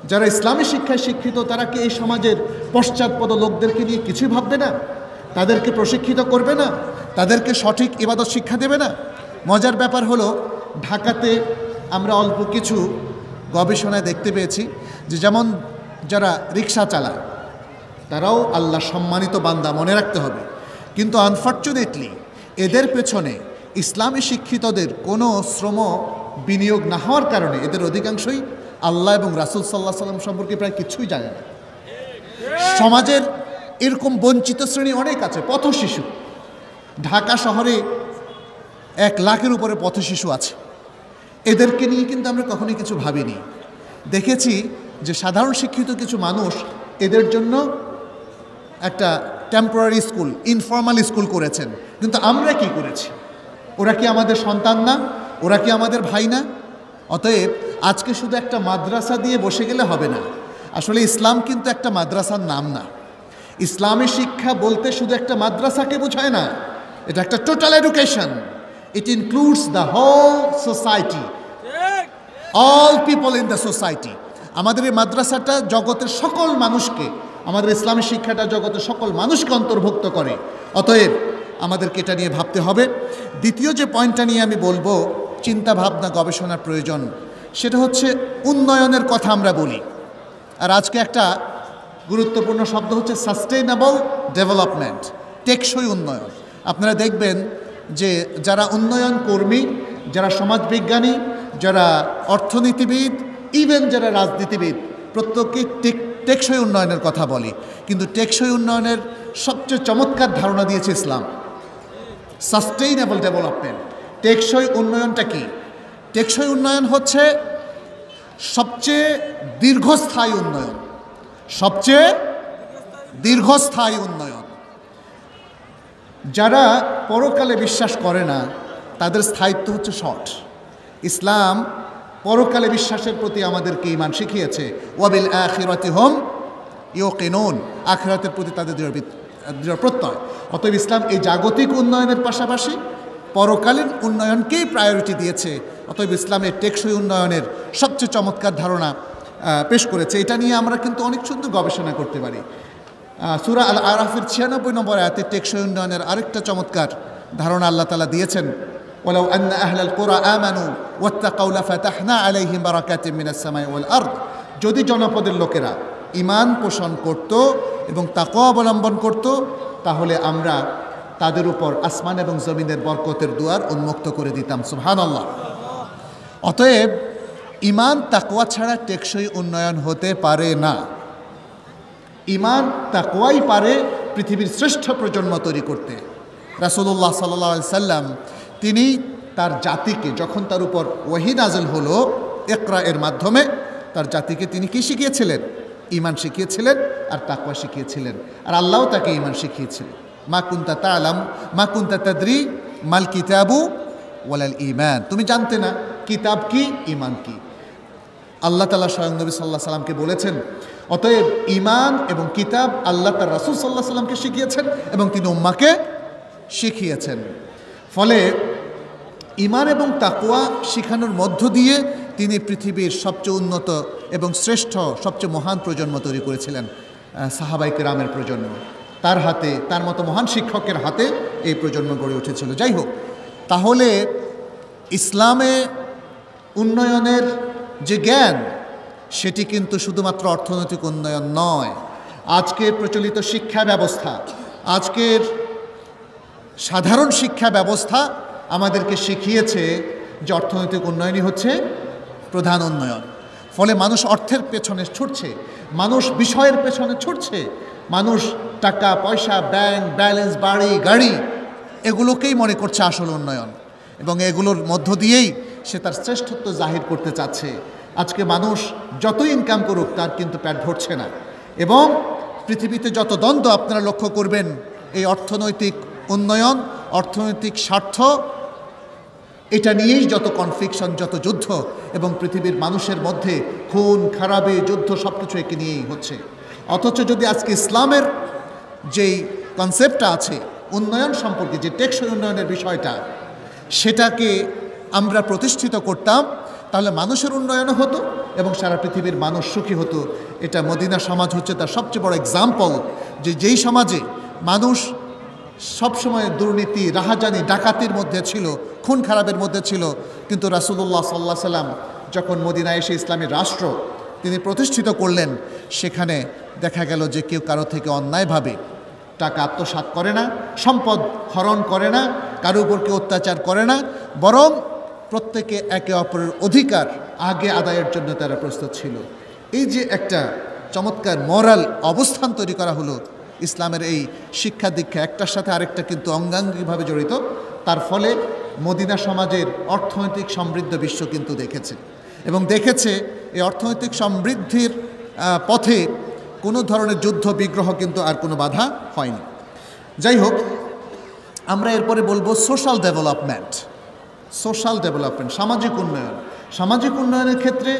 যারা ইসলামী শিক্ষায় শিক্ষিত তারা কি এই সমাজের পশ্চাৎপদ লোকদেরকে নিয়ে কিছুই ভাববে না? তাদেরকে প্রশিক্ষিত করবে না? তাদেরকে সঠিক ইবাদত শিক্ষা দেবে না? মজার ব্যাপার হলো, ঢাকাতে আমরা অল্প কিছু গবেষণায় দেখতে পেয়েছি যে যেমন যারা রিক্সা চালায় তারাও আল্লাহ সম্মানিত বান্দা, মনে রাখতে হবে। কিন্তু আনফর্চুনেটলি এদের পেছনে ইসলামী শিক্ষিতদের কোনো শ্রম বিনিয়োগ না হওয়ার কারণে এদের অধিকাংশই আল্লাহ এবং রাসূল সাল্লাল্লাহু আলাইহি ওয়াসাল্লাম সম্পর্কে প্রায় কিছুই জানে না। সমাজের এরকম বঞ্চিত শ্রেণী অনেক আছে। পথশিশু, ঢাকা শহরে 1 লাখের উপরে পথশিশু আছে। এদেরকে নিয়ে কিন্তু আমরা কখনোই কিছু ভাবিনি। দেখেছি যে সাধারণ শিক্ষিত কিছু মানুষ এদের জন্য একটা টেম্পোরারি স্কুল, ইনফর্মাল স্কুল করেছেন। কিন্তু আমরা কি করেছি? ওরা কি আমাদের সন্তান না? ওরা কি আমাদের ভাই না? অতএব আজকে শুধু একটা মাদ্রাসা দিয়ে বসে গেলে হবে না। আসলে ইসলাম কিন্তু একটা মাদ্রাসার নাম না। ইসলামী শিক্ষা বলতে শুধু একটা মাদ্রাসাকে বোঝায় না, এটা একটা total education. It includes the whole society, all people in the society. আমাদের এই মাদ্রাসাটা জগতের সকল মানুষকে, আমাদের ইসলামী শিক্ষাটা জগতের সকল মানুষকে অন্তর্ভুক্ত করে। অতএব আমাদেরকে এটা নিয়ে ভাবতে হবে। দ্বিতীয় যে পয়েন্টটা নিয়ে আমি বলবো, চিন্তা ভাবনা গবেষণার প্রয়োজন, সেটা হচ্ছে উন্নয়নের কথা আমরা বলি। আর আজকে একটা গুরুত্বপূর্ণ শব্দ হচ্ছে সাস্টেইনেবল ডেভেলপমেন্ট, টেকসই উন্নয়ন। আপনারা দেখবেন যে যারা উন্নয়ন কর্মী, যারা সমাজবিজ্ঞানী, যারা অর্থনীতিবিদ, ইভেন যারা রাজনীতিবিদ, প্রত্যেকেই টেকসই উন্নয়নের কথা বলে। কিন্তু টেকসই উন্নয়নের সবচেয়ে চমৎকার ধারণা দিয়েছে ইসলাম, সাস্টেইনেবল ডেভেলপমেন্ট। টেকসই উন্নয়নটা কি? টেকসই উন্নয়ন হচ্ছে সবচেয়ে দীর্ঘস্থায়ী উন্নয়ন, সবচেয়ে দীর্ঘস্থায়ী উন্নয়ন। যারা পরকালে বিশ্বাস করে না তাদের স্থায়িত্ব হচ্ছে শর্ট। ইসলাম পরকালে বিশ্বাসের প্রতি আমাদেরকে ঈমান শিখিয়েছে, ওয়াবিল আখিরাতি হুম ইউকিনুন, আখিরাতের প্রতি তাদের দৃঢ় প্রত্যয়। অতএব ইসলাম এই জাগতিক উন্নয়নের পাশাপাশি পরকালীন উন্নয়নকেই প্রায়োরিটি দিয়েছে। অতএব ইসলামের টেকসই উন্নয়নের সবচেয়ে চমৎকার ধারণা পেশ করেছে। এটা নিয়ে আমরা কিন্তু অনেক সুন্দর গবেষণা করতে পারি। সূরা আল আরাফের 96 নম্বর আয়াতে টেকসই উন্নয়নের আরেকটা চমৎকার ধারণা আল্লাহ তাআলা দিয়েছেন, ওয়ালাউ আন্না আহলাল কুরা আমানু ওয়াত্তাকাউ লাফাতাহনা আলাইহিম বারাকাতিম মিনাস সামাই ওয়াল আরদ। যদি জনপদের লোকেরা ঈমান পোষণ করত এবং তাকওয়া অবলম্বন করত, তাহলে আমরা তাদের উপর আসমান এবং জমিনের বরকতের দুয়ার উন্মুক্ত করে দিতাম। সুবহানাল্লাহ। অতএব ঈমান তাকওয়া ছাড়া টেকসই উন্নয়ন হতে পারে না। ঈমান তাকওয়াই পারে পৃথিবীর শ্রেষ্ঠ প্রজন্ম তৈরি করতে। রাসূলুল্লাহ সাল্লাল্লাহু আলাইহি সাল্লাম তিনি তার জাতিকে, যখন তার উপর ওহী নাযিল হলো ইকরা এর মাধ্যমে, তার জাতিকে তিনি কি শিখিয়েছিলেন? ঈমান শিখিয়েছিলেন আর তাকওয়া শিখিয়েছিলেন। আর আল্লাহও তাকে ঈমান শিখিয়েছিলেন। মা কুনতা তা'লাম মা কুনতা তাদরি মাল কিতাবু ওয়ালাল ঈমান। তুমি জানতে না কিতাব কি, ঈমান কি। আল্লাহ তাআলা স্বয়ং নবী সাল্লাল্লাহু আলাইহি সাল্লামকে বলেছেন। অতএব ঈমান এবং কিতাব আল্লাহ তার রাসূল সাল্লাল্লাহু আলাইহি সাল্লামকে শিখিয়েছেন এবং তিনি উম্মাহকে শিখিয়েছেন। ফলে ঈমান এবং তাকওয়া শিখানোর মধ্য দিয়ে তিনি পৃথিবীর সবচেয়ে উন্নত এবং শ্রেষ্ঠ সবচেয়ে মহান প্রজন্ম তৈরি করেছিলেন, সাহাবায়ে কেরামের প্রজন্ম। তার হাতে, তার মতো মহান শিক্ষকের হাতে এই প্রজন্ম গড়ে উঠেছিল। যাই হোক, তাহলে ইসলামে উন্নয়নের যে জ্ঞান, সেটি কিন্তু শুধুমাত্র অর্থনৈতিক উন্নয়ন নয়। আজকের প্রচলিত শিক্ষা ব্যবস্থা, আজকের সাধারণ শিক্ষা ব্যবস্থা আমাদেরকে শিখিয়েছে যে অর্থনৈতিক উন্নয়নই হচ্ছে প্রধান উন্নয়ন। ফলে মানুষ অর্থের পেছনে ছুটছে, মানুষ বিষয়ের পেছনে ছুটছে, মানুষ টাকা পয়সা, ব্যাংক ব্যালেন্স, বাড়ি গাড়ি, এগুলোকেই মনে করছে আসল উন্নয়ন, এবং এগুলোর মধ্য দিয়েই সে তার শ্রেষ্ঠত্ব জাহির করতে চাচ্ছে। আজকে মানুষ যতই ইনকাম করুক, তার কিন্তু পেট ভরছে না। এবং পৃথিবীতে যত দ্বন্দ্ব আপনারা লক্ষ্য করবেন, এই অর্থনৈতিক উন্নয়ন, অর্থনৈতিক স্বার্থ, এটা নিয়েই যত কনফ্লিকশন, যত যুদ্ধ, এবং পৃথিবীর মানুষের মধ্যে খুন খারাপি, যুদ্ধ, সব কিছু একে নিয়েই হচ্ছে। অথচ যদি আজকে ইসলামের যেই কনসেপ্টটা আছে উন্নয়ন সম্পর্কে, যে টেকসই উন্নয়নের বিষয়টা, সেটাকে আমরা প্রতিষ্ঠিত করতাম, তাহলে মানুষের উন্নয়নও হতো এবং সারা পৃথিবীর মানুষ সুখী হতো। এটা মদিনা সমাজ হচ্ছে তার সবচেয়ে বড় এক্সাম্পল, যে যেই সমাজে মানুষ সবসময় দুর্নীতি, রাহাজানি, ডাকাতির মধ্যে ছিল, খুন খারাপের মধ্যে ছিল, কিন্তু রাসূলুল্লাহ সাল্লাল্লাহু আলাইহি ওয়াসাল্লাম যখন মদিনায় এসে ইসলামী রাষ্ট্র তিনি প্রতিষ্ঠিত করলেন, সেখানে দেখা গেল যে কেউ কারো থেকে অন্যায়ভাবে টাকা আত্মসাৎ করে না, সম্পদ হরণ করে না, কারো উপর কেউ অত্যাচার করে না, বরং প্রত্যেকে একে অপরের অধিকার আগে আদায়ের জন্য তারা প্রস্তুত ছিল। এই যে একটা চমৎকার মোরাল অবস্থান তৈরি করা হলো, ইসলামের এই শিক্ষা দীক্ষা একটার সাথে আরেকটা কিন্তু অঙ্গাঙ্গিভাবে জড়িত। তার ফলে মদিনা সমাজের অর্থনৈতিক সমৃদ্ধ বিশ্ব কিন্তু দেখেছে, এবং দেখেছে এই অর্থনৈতিক সমৃদ্ধির পথে কোনো ধরনের যুদ্ধ বিগ্রহ কিন্তু আর কোনো বাধা হয়নি। যাই হোক, আমরা এরপরে বলবো সোশ্যাল ডেভেলপমেন্ট। সোশ্যাল ডেভেলপমেন্ট, সামাজিক উন্নয়ন। সামাজিক উন্নয়নের ক্ষেত্রে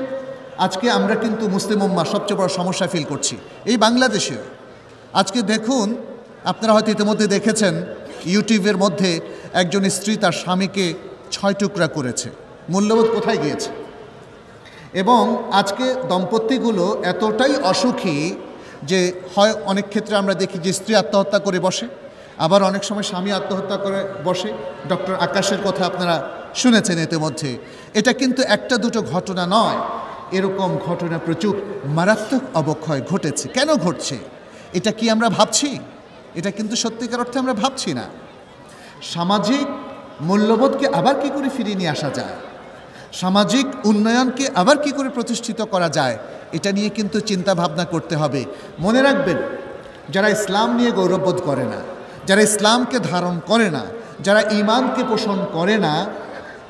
আজকে আমরা কিন্তু মুসলিম উম্মাহ সবচেয়ে বড় সমস্যা ফিল করছি, এই বাংলাদেশেও। আজকে দেখুন, আপনারা হয়তো ইতিমধ্যে দেখেছেন, ইউটিউবের মধ্যে একজন স্ত্রী তার স্বামীকে 6 টুকরা করেছে। মূল্যবোধ কোথায় গিয়েছে? এবং আজকে দম্পতিগুলো এতটাই অসুখী যে হয় অনেক ক্ষেত্রে আমরা দেখি যে স্ত্রী আত্মহত্যা করে বসে, আবার অনেক সময় স্বামী আত্মহত্যা করে বসে। ডক্টর আকাশের কথা আপনারা শুনেছেন ইতিমধ্যে। এটা কিন্তু একটা দুটো ঘটনা নয়, এরকম ঘটনা প্রচুর, মারাত্মক অবক্ষয় ঘটেছে। কেন ঘটছে? এটা কি আমরা ভাবছি? এটা কিন্তু সত্যিকার অর্থে আমরা ভাবছি না। সামাজিক মূল্যবোধকে আবার কি করে ফিরিয়ে নিয়ে আসা যায়, সামাজিক উন্নয়নকে আবার কি করে প্রতিষ্ঠিত করা যায়, এটা নিয়ে কিন্তু চিন্তা ভাবনা করতে হবে। মনে রাখবেন, যারা ইসলাম নিয়ে গৌরববোধ করে না, যারা ইসলামকে ধারণ করে না, যারা ঈমানকে পোষণ করে না,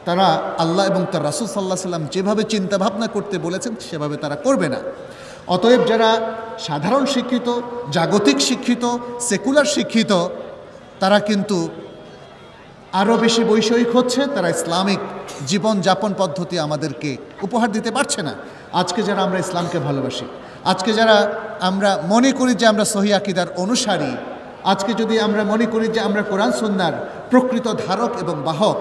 তারা আল্লাহ এবং তার রাসূল সাল্লাল্লাহু আলাইহি ওয়াসাল্লাম যেভাবে চিন্তা ভাবনা করতে বলেছেন সেভাবে তারা করবে না। অতএব যারা সাধারণ শিক্ষিত, জাগতিক শিক্ষিত, সেকুলার শিক্ষিত, তারা কিন্তু আরও বেশি বৈষয়িক হচ্ছে, তারা ইসলামিক জীবনযাপন পদ্ধতি আমাদেরকে উপহার দিতে পারছে না। আজকে যারা আমরা ইসলামকে ভালোবাসি, আজকে যারা আমরা মনে করি যে আমরা সহিহ আকীদার অনুসারী, আজকে যদি আমরা মনে করি যে আমরা কোরআন সুন্নাহর প্রকৃত ধারক এবং বাহক,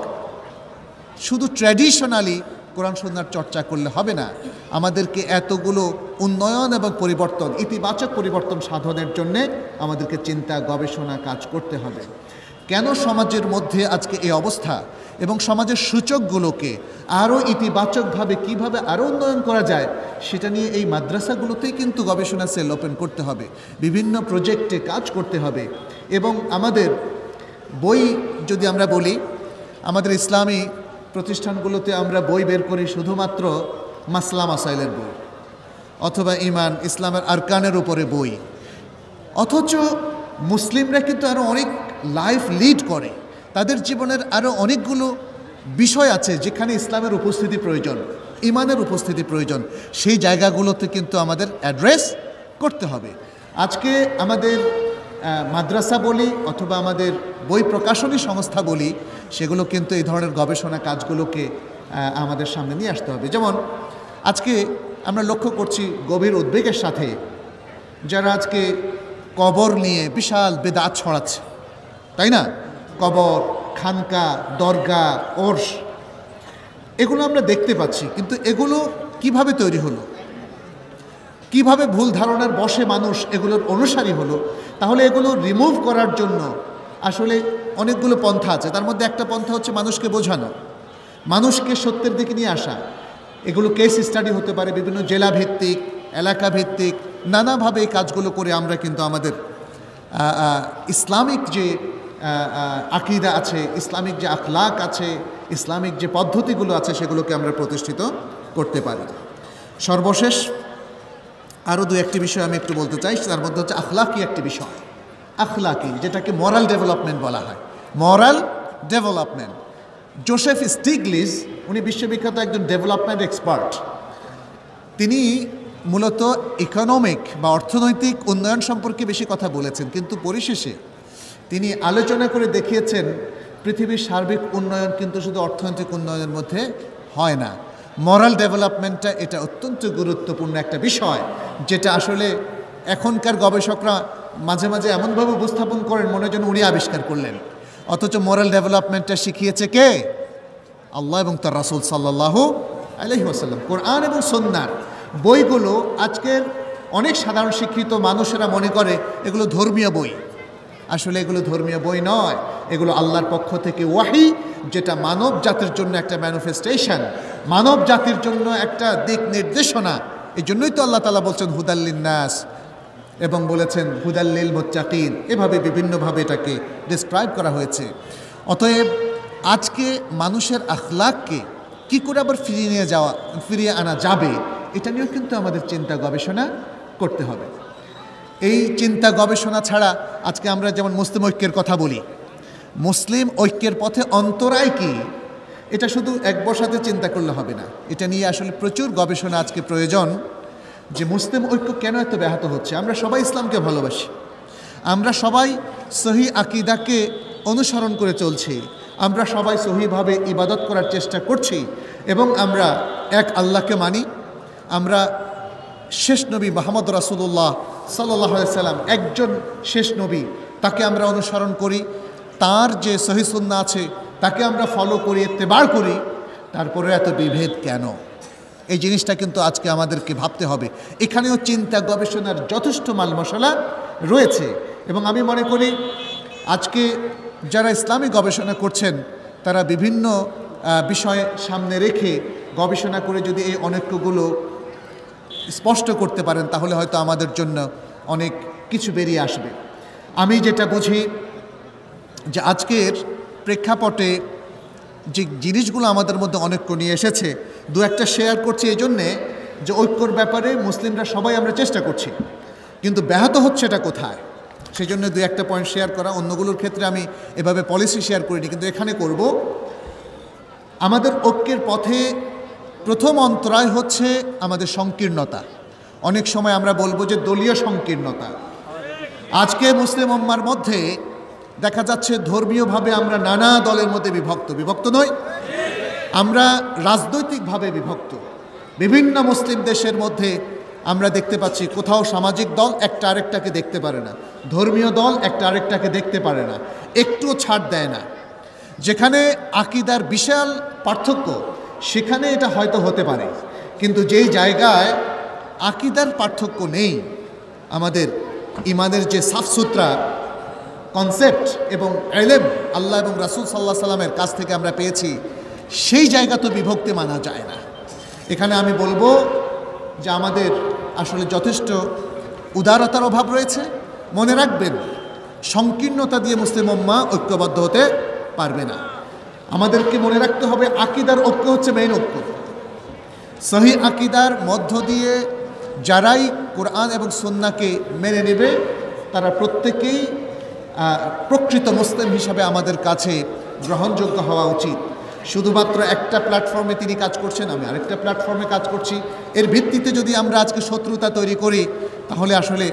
শুধু ট্র্যাডিশনালি কোরআন সুন্নাহর চর্চা করলে হবে না। আমাদেরকে এতগুলো উন্নয়ন এবং পরিবর্তন, ইতিবাচক পরিবর্তন সাধনের জন্যে আমাদেরকে চিন্তা, গবেষণা, কাজ করতে হবে। কেন সমাজের মধ্যে আজকে এই অবস্থা, এবং সমাজের সূচকগুলোকে আরও ইতিবাচকভাবে কিভাবে আরও উন্নয়ন করা যায়, সেটা নিয়ে এই মাদ্রাসাগুলোতেই কিন্তু গবেষণা সেল ওপেন করতে হবে, বিভিন্ন প্রজেক্টে কাজ করতে হবে। এবং আমাদের বই যদি আমরা বলি, আমাদের ইসলামী প্রতিষ্ঠানগুলোতে আমরা বই বের করি শুধুমাত্র মাসলা মাসাইলের বই, অথবা ঈমান, ইসলামের আরকানের উপরে বই। অথচ মুসলিমরা কিন্তু আরও অনেক লাইফ লিড করে, তাদের জীবনের আরও অনেকগুলো বিষয় আছে যেখানে ইসলামের উপস্থিতি প্রয়োজন, ঈমানের উপস্থিতি প্রয়োজন। সেই জায়গাগুলোতে কিন্তু আমাদের অ্যাড্রেস করতে হবে। আজকে আমাদের মাদ্রাসা বলি অথবা আমাদের বই প্রকাশনী সংস্থা বলি, সেগুলো কিন্তু এই ধরনের গবেষণা কাজগুলোকে আমাদের সামনে নিয়ে আসতে হবে। যেমন আজকে আমরা লক্ষ্য করছি গভীর উদ্বেগের সাথে যারা আজকে কবর নিয়ে বিশাল বেদাত ছড়াচ্ছে, তাই না? কবর, খানকা, দরগা, ওরস, এগুলো আমরা দেখতে পাচ্ছি, কিন্তু এগুলো কিভাবে তৈরি হলো, কিভাবে ভুল ধারণার বশে মানুষ এগুলোর অনুসারী হলো? তাহলে এগুলো রিমুভ করার জন্য আসলে অনেকগুলো পন্থা আছে। তার মধ্যে একটা পন্থা হচ্ছে মানুষকে বোঝানো, মানুষকে সত্যের দিকে নিয়ে আসা। এগুলো কেস স্টাডি হতে পারে, বিভিন্ন জেলা ভিত্তিক, এলাকা ভিত্তিক, নানাভাবে এই কাজগুলো করে আমরা কিন্তু আমাদের ইসলামিক যে আকীদা আছে, ইসলামিক যে আখলাক আছে, ইসলামিক যে পদ্ধতিগুলো আছে সেগুলোকে আমরা প্রতিষ্ঠিত করতে পারি। সর্বশেষ আরও দু একটি বিষয় আমি একটু বলতে চাই। তার মধ্যে হচ্ছে আখলাকি একটি বিষয়, আখলাকি, যেটাকে মরাল ডেভেলপমেন্ট বলা হয়, মরাল ডেভেলপমেন্ট। জোসেফ স্টিগলিজ, উনি বিশ্ববিখ্যাত একজন ডেভেলপমেন্ট এক্সপার্ট। তিনি মূলত ইকোনমিক বা অর্থনৈতিক উন্নয়ন সম্পর্কে বেশি কথা বলেছেন, কিন্তু পরিশেষে তিনি আলোচনা করে দেখিয়েছেন পৃথিবীর সার্বিক উন্নয়ন কিন্তু শুধু অর্থনৈতিক উন্নয়নের মধ্যে হয় না। মরাল ডেভেলপমেন্টটা এটা অত্যন্ত গুরুত্বপূর্ণ একটা বিষয়, যেটা আসলে এখনকার গবেষকরা মাঝে মাঝে এমনভাবে উপস্থাপন করেন মনে যেন উনি আবিষ্কার করলেন, অথচ মরাল ডেভেলপমেন্টটা শিখিয়েছে কে? আল্লাহ এবং তার রাসূল সাল্লাল্লাহু আলাইহি ওয়াসাল্লাম। কোরআন এবং সুন্নাহর বইগুলো আজকের অনেক সাধারণ শিক্ষিত মানুষেরা মনে করে এগুলো ধর্মীয় বই। আসলে এগুলো ধর্মীয় বই নয়, এগুলো আল্লাহর পক্ষ থেকে ওয়াহি, যেটা মানব জাতির জন্য একটা ম্যানিফেস্টেশন, মানব জাতির জন্য একটা দিক নির্দেশনা। এই জন্যই তো আল্লাহ তাআলা বলছেন হুদাল্লিন নাস, এবং বলেছেন হুদাল্লিল মুত্তাকিন, এভাবে বিভিন্নভাবে এটাকে ডিসক্রাইব করা হয়েছে। অতএব আজকে মানুষের আখলাককে কী করে আবার ফিরিয়ে আনা যাবে, এটা নিয়েও কিন্তু আমাদের চিন্তা গবেষণা করতে হবে। এই চিন্তা গবেষণা ছাড়া আজকে আমরা যেমন মুসলিম ঐক্যের কথা বলি, মুসলিম ঐক্যের পথে অন্তরায় কি, এটা শুধু এক বসাতে চিন্তা করলে হবে না, এটা নিয়ে আসলে প্রচুর গবেষণা আজকে প্রয়োজন। যে মুসলিম ঐক্য কেন এত ব্যাহত হচ্ছে? আমরা সবাই ইসলামকে ভালোবাসি, আমরা সবাই সহি আকীদাকে অনুসরণ করে চলছি, আমরা সবাই সহিভাবে ইবাদত করার চেষ্টা করছি, এবং আমরা এক আল্লাহকে মানি। আমরা শেষ নবী মুহাম্মদ রাসূলুল্লাহ সাল্লাল্লাহু আলাইহি সাল্লাম একজন শেষ নবী, তাকে আমরা অনুসরণ করি, তার যে সহি সুন্নাহ আছে তাকে আমরা ফলো করি, ইত্তেবা করি। তারপরে এত বিভেদ কেন? এই জিনিসটা কিন্তু আজকে আমাদেরকে ভাবতে হবে। এখানেও চিন্তা গবেষণার যথেষ্ট মাল মশলা রয়েছে, এবং আমি মনে করি আজকে যারা ইসলামী গবেষণা করছেন তারা বিভিন্ন বিষয় সামনে রেখে গবেষণা করে যদি এই অনৈক্যগুলো স্পষ্ট করতে পারেন, তাহলে হয়তো আমাদের জন্য অনেক কিছু বেরিয়ে আসবে। আমি যেটা বুঝি যে আজকের প্রেক্ষাপটে যে জিনিসগুলো আমাদের মধ্যে অনৈক্য নিয়ে এসেছে, দু একটা শেয়ার করছি এই জন্যে যে ঐক্যর ব্যাপারে মুসলিমরা সবাই আমরা চেষ্টা করছি, কিন্তু ব্যাহত হচ্ছে এটা কোথায়, সেই জন্য দু একটা পয়েন্ট শেয়ার করা। অন্যগুলোর ক্ষেত্রে আমি এভাবে পলিসি শেয়ার করিনি, কিন্তু এখানে করব। আমাদের ঐক্যের পথে প্রথম অন্তরায় হচ্ছে আমাদের সংকীর্ণতা। অনেক সময় আমরা বলবো যে দলীয় সংকীর্ণতা। আজকে মুসলিম উম্মার মধ্যে দেখা যাচ্ছে ধর্মীয়ভাবে আমরা নানা দলের মধ্যে বিভক্ত নই, আমরা রাজনৈতিকভাবে বিভক্ত। বিভিন্ন মুসলিম দেশের মধ্যে আমরা দেখতে পাচ্ছি কোথাও সামাজিক দল একটা আরেকটাকে দেখতে পারে না, ধর্মীয় দল একটা আরেকটাকে দেখতে পারে না, একটুও ছাড় দেয় না। যেখানে আকীদার বিশাল পার্থক্য সেখানে এটা হয়তো হতে পারে, কিন্তু যেই জায়গায় আকীদার পার্থক্য নেই, আমাদের ইমানের যে সাফসুতরা কনসেপ্ট এবং ইলম আল্লাহ এবং রাসূল সাল্লাল্লাহু আলাইহি সাল্লামের কাছ থেকে আমরা পেয়েছি, সেই জায়গা তো বিভক্তি মানা যায় না। এখানে আমি বলবো যে আমাদের আসলে যথেষ্ট উদারতার অভাব রয়েছে। মনে রাখবেন, সংকীর্ণতা দিয়ে মুসলিম উম্মাহ ঐক্যবদ্ধ হতে পারবে না। আমাদেরকে মনে রাখতে হবে আকীদার ঐক্য হচ্ছে মেইন ঐক্য। সহি আকীদার মধ্য দিয়ে যারাই কোরআন এবং সুন্নাহকে মেনে নেবে তারা প্রত্যেকেই প্রকৃত মুসলিম হিসাবে আমাদের কাছে গ্রহণযোগ্য হওয়া উচিত। শুধুমাত্র একটা প্ল্যাটফর্মে তিনি কাজ করছেন, আমি আরেকটা প্ল্যাটফর্মে কাজ করছি, এর ভিত্তিতে যদি আমরা আজকে শত্রুতা তৈরি করি, তাহলে আসলে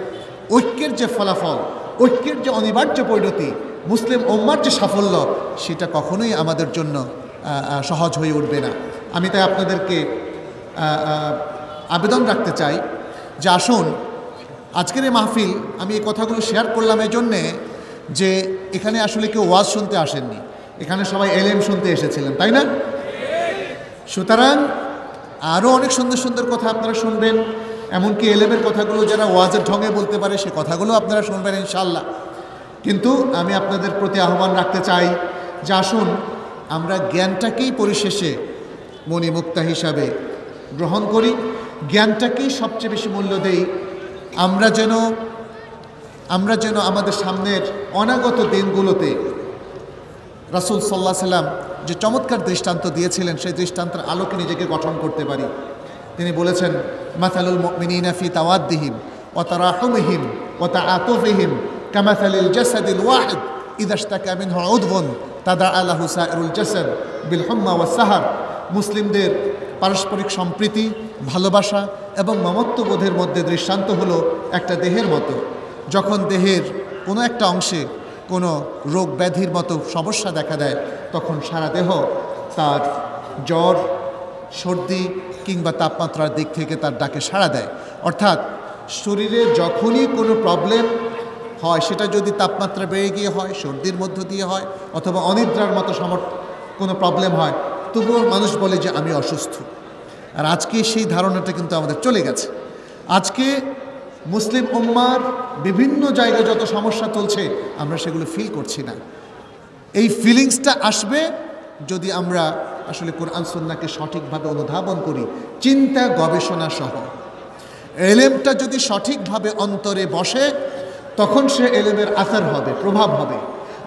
ঐক্যের যে ফলাফল, ঐক্যের যে অনিবার্য পরিণতি, মুসলিম উম্মার যে সাফল্য, সেটা কখনোই আমাদের জন্য সহজ হয়ে উঠবে না। আমি তাই আপনাদেরকে আবেদন রাখতে চাই যে আসুন, আজকের এই মাহফিল আমি এই কথাগুলো শেয়ার করলাম এই জন্যে যে এখানে আসলে কেউ ওয়াজ শুনতে আসেননি, এখানে সবাই এলএম শুনতে এসেছিলেন, তাই না? সুতরাং আরও অনেক সুন্দর সুন্দর কথা আপনারা শুনবেন, এমনকি এলেমের কথাগুলো যারা ওয়াজের ঢঙে বলতে পারে সে কথাগুলো আপনারা শুনবেন ইনশাআল্লাহ। কিন্তু আমি আপনাদের প্রতি আহ্বান রাখতে চাই যে আসুন আমরা জ্ঞানটাকেই পরিশেষে মণিমুক্তা হিসাবে গ্রহণ করি, জ্ঞানটাকেই সবচেয়ে বেশি মূল্য দেই। আমরা যেন আমাদের সামনের অনাগত দিনগুলোতে রাসূল সাল্লাল্লাহু আলাইহি সাল্লাম যে চমৎকার দৃষ্টান্ত দিয়েছিলেন সেই দৃষ্টান্তের আলোকে নিজেকে গঠন করতে পারি। তিনি বলেছেন, মাসালুল মুমিনিনা ফি তাওয়াদ্দিহিম ওয়া তারাহুমিহিম ওয়া তাআতুফিহিম কামাসালিল জাসাদিল ওয়াহিদ ইযা ইশতাকা মিনহু উদবুন তাদাআ লাহু সাইরুল জাসাদ বিল হুম্মা ওয়াস সাহার। মুসলিমদের পারস্পরিক সম্প্রীতি, ভালোবাসা এবং মমত্ববোধের মধ্যে দৃষ্টান্ত হলো একটা দেহের মতো। যখন দেহের কোনো একটা অংশে কোনো রোগ ব্যাধির মতো সমস্যা দেখা দেয় তখন সারা দেহ তার জ্বর, সর্দি কিংবা তাপমাত্রার দিক থেকে তার ডাকে সাড়া দেয়। অর্থাৎ শরীরে যখনই কোনো প্রবলেম হয়, সেটা যদি তাপমাত্রা বেড়ে গিয়ে হয়, সর্দির মধ্য দিয়ে হয়, অথবা অনিদ্রার মতো কোনো প্রবলেম হয়, তবুও মানুষ বলে যে আমি অসুস্থ। আর আজকে সেই ধারণাটা কিন্তু আমাদের চলে গেছে। আজকে মুসলিম উম্মার বিভিন্ন জায়গায় যত সমস্যা চলছে আমরা সেগুলো ফিল করছি না। এই ফিলিংসটা আসবে যদি আমরা আসলে কোরআন সুন্নাহকে সঠিকভাবে অনুধাবন করি, চিন্তা গবেষণা সহ। এলেমটা যদি সঠিকভাবে অন্তরে বসে তখন সে এলেমের আসার হবে, প্রভাব হবে।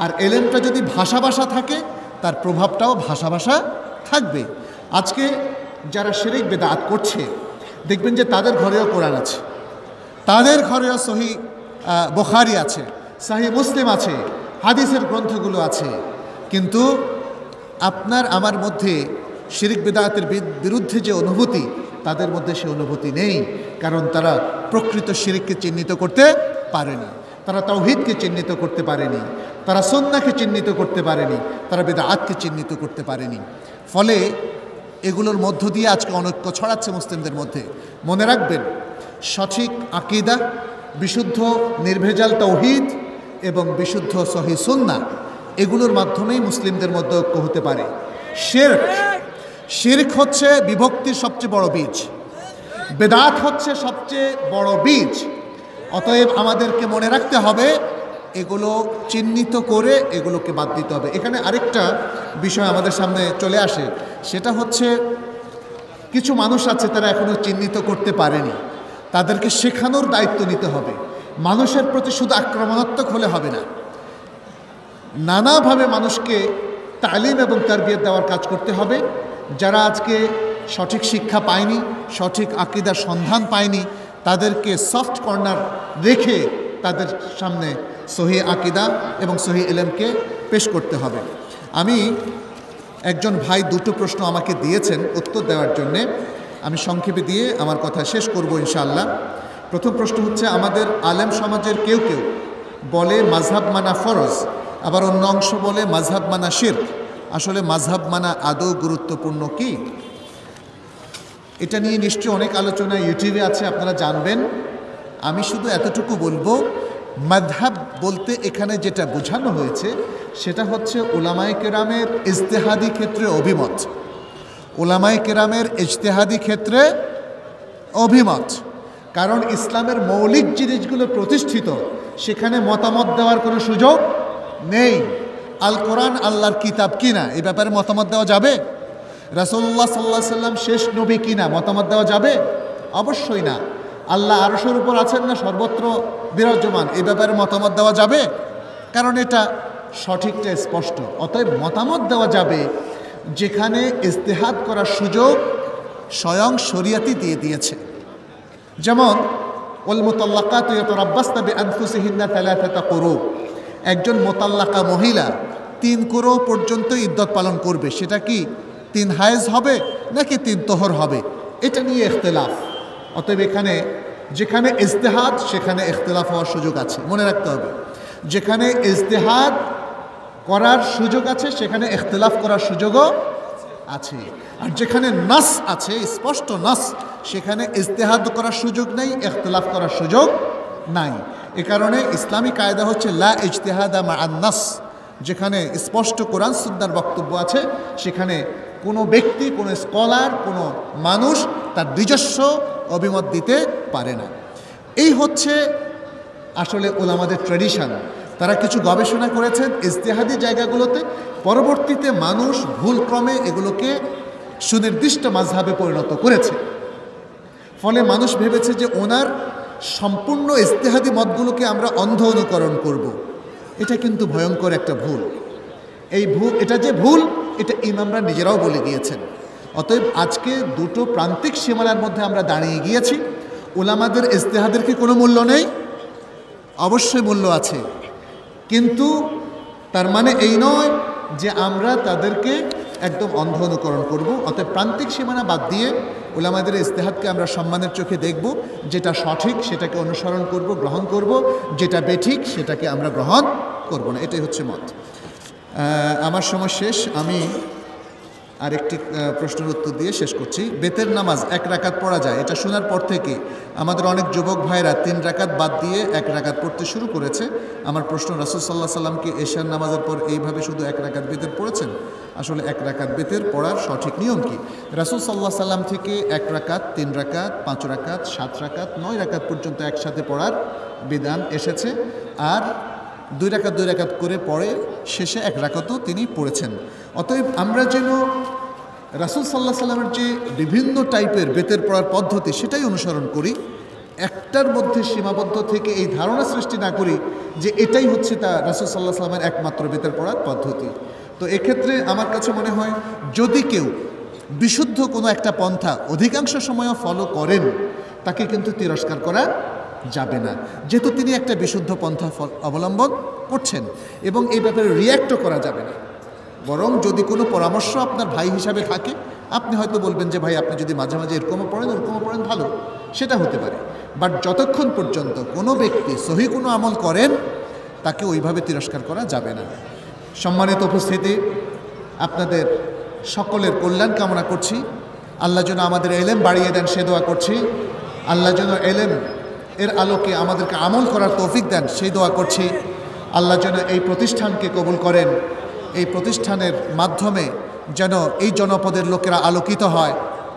আর এলেমটা যদি ভাষা ভাষা থাকে তার প্রভাবটাও ভাষা ভাষা থাকবে। আজকে যারা শিরক বিদআত করছে দেখবেন যে তাদের ঘরেও কোরআন আছে, তাদের ঘরেও সহি বুখারী আছে, সহি মুসলিম আছে, হাদিসের গ্রন্থগুলো আছে, কিন্তু আপনার আমার মধ্যে শিরক বিদআতের বিরুদ্ধে যে অনুভূতি তাদের মধ্যে সে অনুভূতি নেই। কারণ তারা প্রকৃত শিরককে চিহ্নিত করতে পারেনি, তারা তাওহীদকে চিহ্নিত করতে পারেনি, তারা সুন্নাহকে চিহ্নিত করতে পারেনি, তারা বিদআতকে চিহ্নিত করতে পারেনি। ফলে এগুলোর মধ্য দিয়ে আজকে অনৈক্য ছড়াচ্ছে মুসলিমদের মধ্যে। মনে রাখবেন, সঠিক আকীদা, বিশুদ্ধ নির্ভেজাল তাওহীদ এবং বিশুদ্ধ সহিহ সুন্নাহ, এগুলোর মাধ্যমেই মুসলিমদের মধ্যে ঐক্য হতে পারে। শিরক হচ্ছে বিভক্তির সবচেয়ে বড় বীজ, বিদআত হচ্ছে সবচেয়ে বড় বীজ। অতএব আমাদেরকে মনে রাখতে হবে এগুলো চিহ্নিত করে এগুলোকে বাদ দিতে হবে। এখানে আরেকটা বিষয় আমাদের সামনে চলে আসে, সেটা হচ্ছে কিছু মানুষ আছে তারা এখনো চিহ্নিত করতে পারেনি, তাদেরকে শেখানোর দায়িত্ব নিতে হবে। মানুষের প্রতি শুধু আক্রমণাত্মক হলে হবে না, নানাভাবে মানুষকে তালিম এবং তারবিয়ত দেওয়ার কাজ করতে হবে। যারা আজকে সঠিক শিক্ষা পায়নি, সঠিক আকীদার সন্ধান পায়নি, তাদেরকে সফট কর্নার রেখে তাদের সামনে সহি আকীদা এবং সহি ইলমকে পেশ করতে হবে। আমি একজন ভাই দুটো প্রশ্ন আমাকে দিয়েছেন উত্তর দেওয়ার জন্যে, আমি সংক্ষেপে দিয়ে আমার কথা শেষ করব ইনশাআল্লাহ। প্রথম প্রশ্ন হচ্ছে, আমাদের আলেম সমাজের কেউ কেউ বলে মাযহাব মানা ফরজ, আবার অন্য অংশ বলে মাযহাব মানা শিরক। আসলে মাযহাব মানা আদৌ গুরুত্বপূর্ণ কি? এটা নিয়ে নিশ্চয়ই অনেক আলোচনা ইউটিউবে আছে, আপনারা জানবেন। আমি শুধু এতটুকু বলবো, মাযহাব বলতে এখানে যেটা বোঝানো হয়েছে সেটা হচ্ছে উলামায়ে কেরামের ইজতিহাদি ক্ষেত্রে অভিমত, উলামায়ে কেরামের ইজতিহাদি ক্ষেত্রে অভিমত। কারণ ইসলামের মৌলিক জিনিসগুলো প্রতিষ্ঠিত, সেখানে মতামত দেওয়ার কোনো সুযোগ নেই। আল কোরআন আল্লাহর কিতাব কিনা এই ব্যাপারে মতামত দেওয়া যাবে? রাসূলুল্লাহ সাল্লাল্লাহু আলাইহি সাল্লাম শেষ নবী কিনা মতামত দেওয়া যাবে? অবশ্যই না। আল্লাহ আরশের উপর আছেন না সর্বত্র বিরাজমান, এই ব্যাপারে মতামত দেওয়া যাবে? কারণ এটা সঠিকটা স্পষ্ট। অতএব মতামত দেওয়া যাবে যেখানে ইজতিহাদ করার সুযোগ স্বয়ং শরীয়তই দিয়ে দিয়েছে। যেমন ওয়াল মুতাল্লাকাতু ইয়াতারাব্বাসনা বিআনফুসিহিন্না থালাথাতা কুরু, একজন মোতাল্লাকা মহিলা 3 কুরু পর্যন্ত ইদ্যত পালন করবে। সেটা কি 3 হায়েজ হবে নাকি 3 তোহর হবে, এটা নিয়ে ইখতিলাফ। অতএব এখানে যেখানে ইজতিহাদ সেখানে ইখতিলাফ হওয়ার সুযোগ আছে, মনে রাখতে হবে। যেখানে ইজতিহাদ করার সুযোগ আছে সেখানে ইখতিলাফ করার সুযোগও আছে। আর যেখানে নাস আছে, স্পষ্ট নাস, সেখানে ইজতিহাদ করার সুযোগ নেই, ইখতিলাফ করার সুযোগ নাই। এ কারণে ইসলামী কায়দা হচ্ছে লা ইজতিহাদা মা'আন নাস। যেখানে স্পষ্ট কোরআন সুন্নাহর বক্তব্য আছে সেখানে কোনো ব্যক্তি, কোনো স্কলার, কোনো মানুষ তার নিজস্ব অভিমত দিতে পারে না। এই হচ্ছে আসলে ওলামাদের ট্র্যাডিশন। তারা কিছু গবেষণা করেছেন ইজতিহাদি জায়গাগুলোতে, পরবর্তীতে মানুষ ভুলক্রমে এগুলোকে সুনির্দিষ্ট মাযহাবে পরিণত করেছে। ফলে মানুষ ভেবেছে যে ওনার সম্পূর্ণ ইজতিহাদি মতগুলোকে আমরা অন্ধ অনুকরণ করব। এটা কিন্তু ভয়ঙ্কর একটা ভুল। এটা যে ভুল, এটা ইমামরা নিজেরাও বলে গিয়েছেন। অতএব আজকে দুটো প্রান্তিক সীমানার মধ্যে আমরা দাঁড়িয়ে গিয়েছি। উলামাদের ইজতিহাদের কি কোনো মূল্য নেই? অবশ্যই মূল্য আছে, কিন্তু তার মানে এই নয় যে আমরা তাদেরকে একদম অন্ধ অনুকরণ করব। অতএব প্রান্তিক সীমানা বাদ দিয়ে উলামাদের ইজতিহাদকে আমরা সম্মানের চোখে দেখব। যেটা সঠিক সেটাকে অনুসরণ করব, গ্রহণ করব, যেটা বেঠিক সেটাকে আমরা গ্রহণ করব না। এটাই হচ্ছে মত। আমার সময় শেষ। আমি আরেকটি প্রশ্নের উত্তর দিয়ে শেষ করছি। বেতের নামাজ 1 রাকাত পড়া যায়, এটা শোনার পর থেকে আমাদের অনেক যুবক ভাইরা 3 রাকাত বাদ দিয়ে 1 রাকাত পড়তে শুরু করেছে। আমার প্রশ্ন, রাসূল সাল্লাল্লাহু আলাইহি সাল্লাম কি এশার নামাজের পর এইভাবে শুধু 1 রাকাত বেতের পড়েছেন? আসলে 1 রাকাত বেতের পড়ার সঠিক নিয়ম কি? রাসূল সাল্লাল্লাহু আলাইহি সাল্লাম থেকে 1 রাকাত, 3 রাকাত, 5 রাকাত, 7 রাকাত, 9 রাকাত পর্যন্ত একসাথে পড়ার বিধান এসেছে। আর 2 রাকাত করে পড়ে শেষে 1 রাকাতও তিনি পড়েছেন। অতএব আমরা যেন রাসূল সাল্লাল্লাহু আলাইহি সাল্লামের যে বিভিন্ন টাইপের বেতের পড়ার পদ্ধতি সেটাই অনুসরণ করি, একটার মধ্যে সীমাবদ্ধ থেকে এই ধারণা সৃষ্টি না করি যে এটাই হচ্ছে তা রাসূল সাল্লাল্লাহু আলাইহি সাল্লামের একমাত্র বেতের পড়ার পদ্ধতি। তো এক্ষেত্রে আমার কাছে মনে হয় যদি কেউ বিশুদ্ধ কোনো একটা পন্থা অধিকাংশ সময়ও ফলো করেন, তাকে কিন্তু তিরস্কার করা যাবে না, যেহেতু তিনি একটা বিশুদ্ধ পন্থা অবলম্বন করছেন, এবং এই ব্যাপারে রিয়্যাক্টও করা যাবে না। বরং যদি কোনো পরামর্শ আপনার ভাই হিসাবে থাকে, আপনি হয়তো বলবেন যে ভাই আপনি যদি মাঝে মাঝে এরকমও পড়েন ওরকমও পড়েন, ভালো, সেটা হতে পারে। বাট যতক্ষণ পর্যন্ত কোনো ব্যক্তি সহি কোনো আমল করেন, তাকে ওইভাবে তিরস্কার করা যাবে না। সম্মানিত উপস্থিতি, আপনাদের সকলের কল্যাণ কামনা করছি। আল্লাহ যেন আমাদের এলেম বাড়িয়ে দেন সে দোয়া করছি। আল্লাহ যেন এলেম এর আলোকে আমাদেরকে আমল করার তৌফিক দেন সেই দোয়া করছি। আল্লাহ যেন এই প্রতিষ্ঠানকে কবুল করেন, এই প্রতিষ্ঠানের মাধ্যমে যেন এই জনপদের লোকেরা আলোকিত হয়।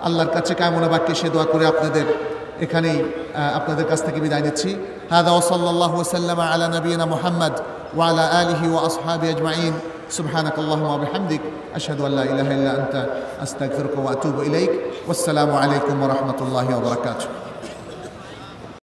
আল্লাহর কাছে কামনা বাক্যে সে দোয়া করে এখানেই আপনাদের কাছ থেকে বিদায় নিচ্ছি। হাদা ওয়া সাল্লাল্লাহু ওয়া সাল্লামা আলা নবিয়িনা মুহাম্মদ ওয়া আলা আলিহি ওয়া আসহাবিহি আজমাইন। সুবহানাকাল্লাহুম্মা ওয়া বিহামদিক আশহাদু আল্লা ইলাহা ইল্লা আনতা আস্তাগফিরুকা ওয়া আতুবু ইলাইক। ওয়াসসালামু আলাইকুম ওয়া রাহমাতুল্লাহি ওয়া বারাকাতুহু।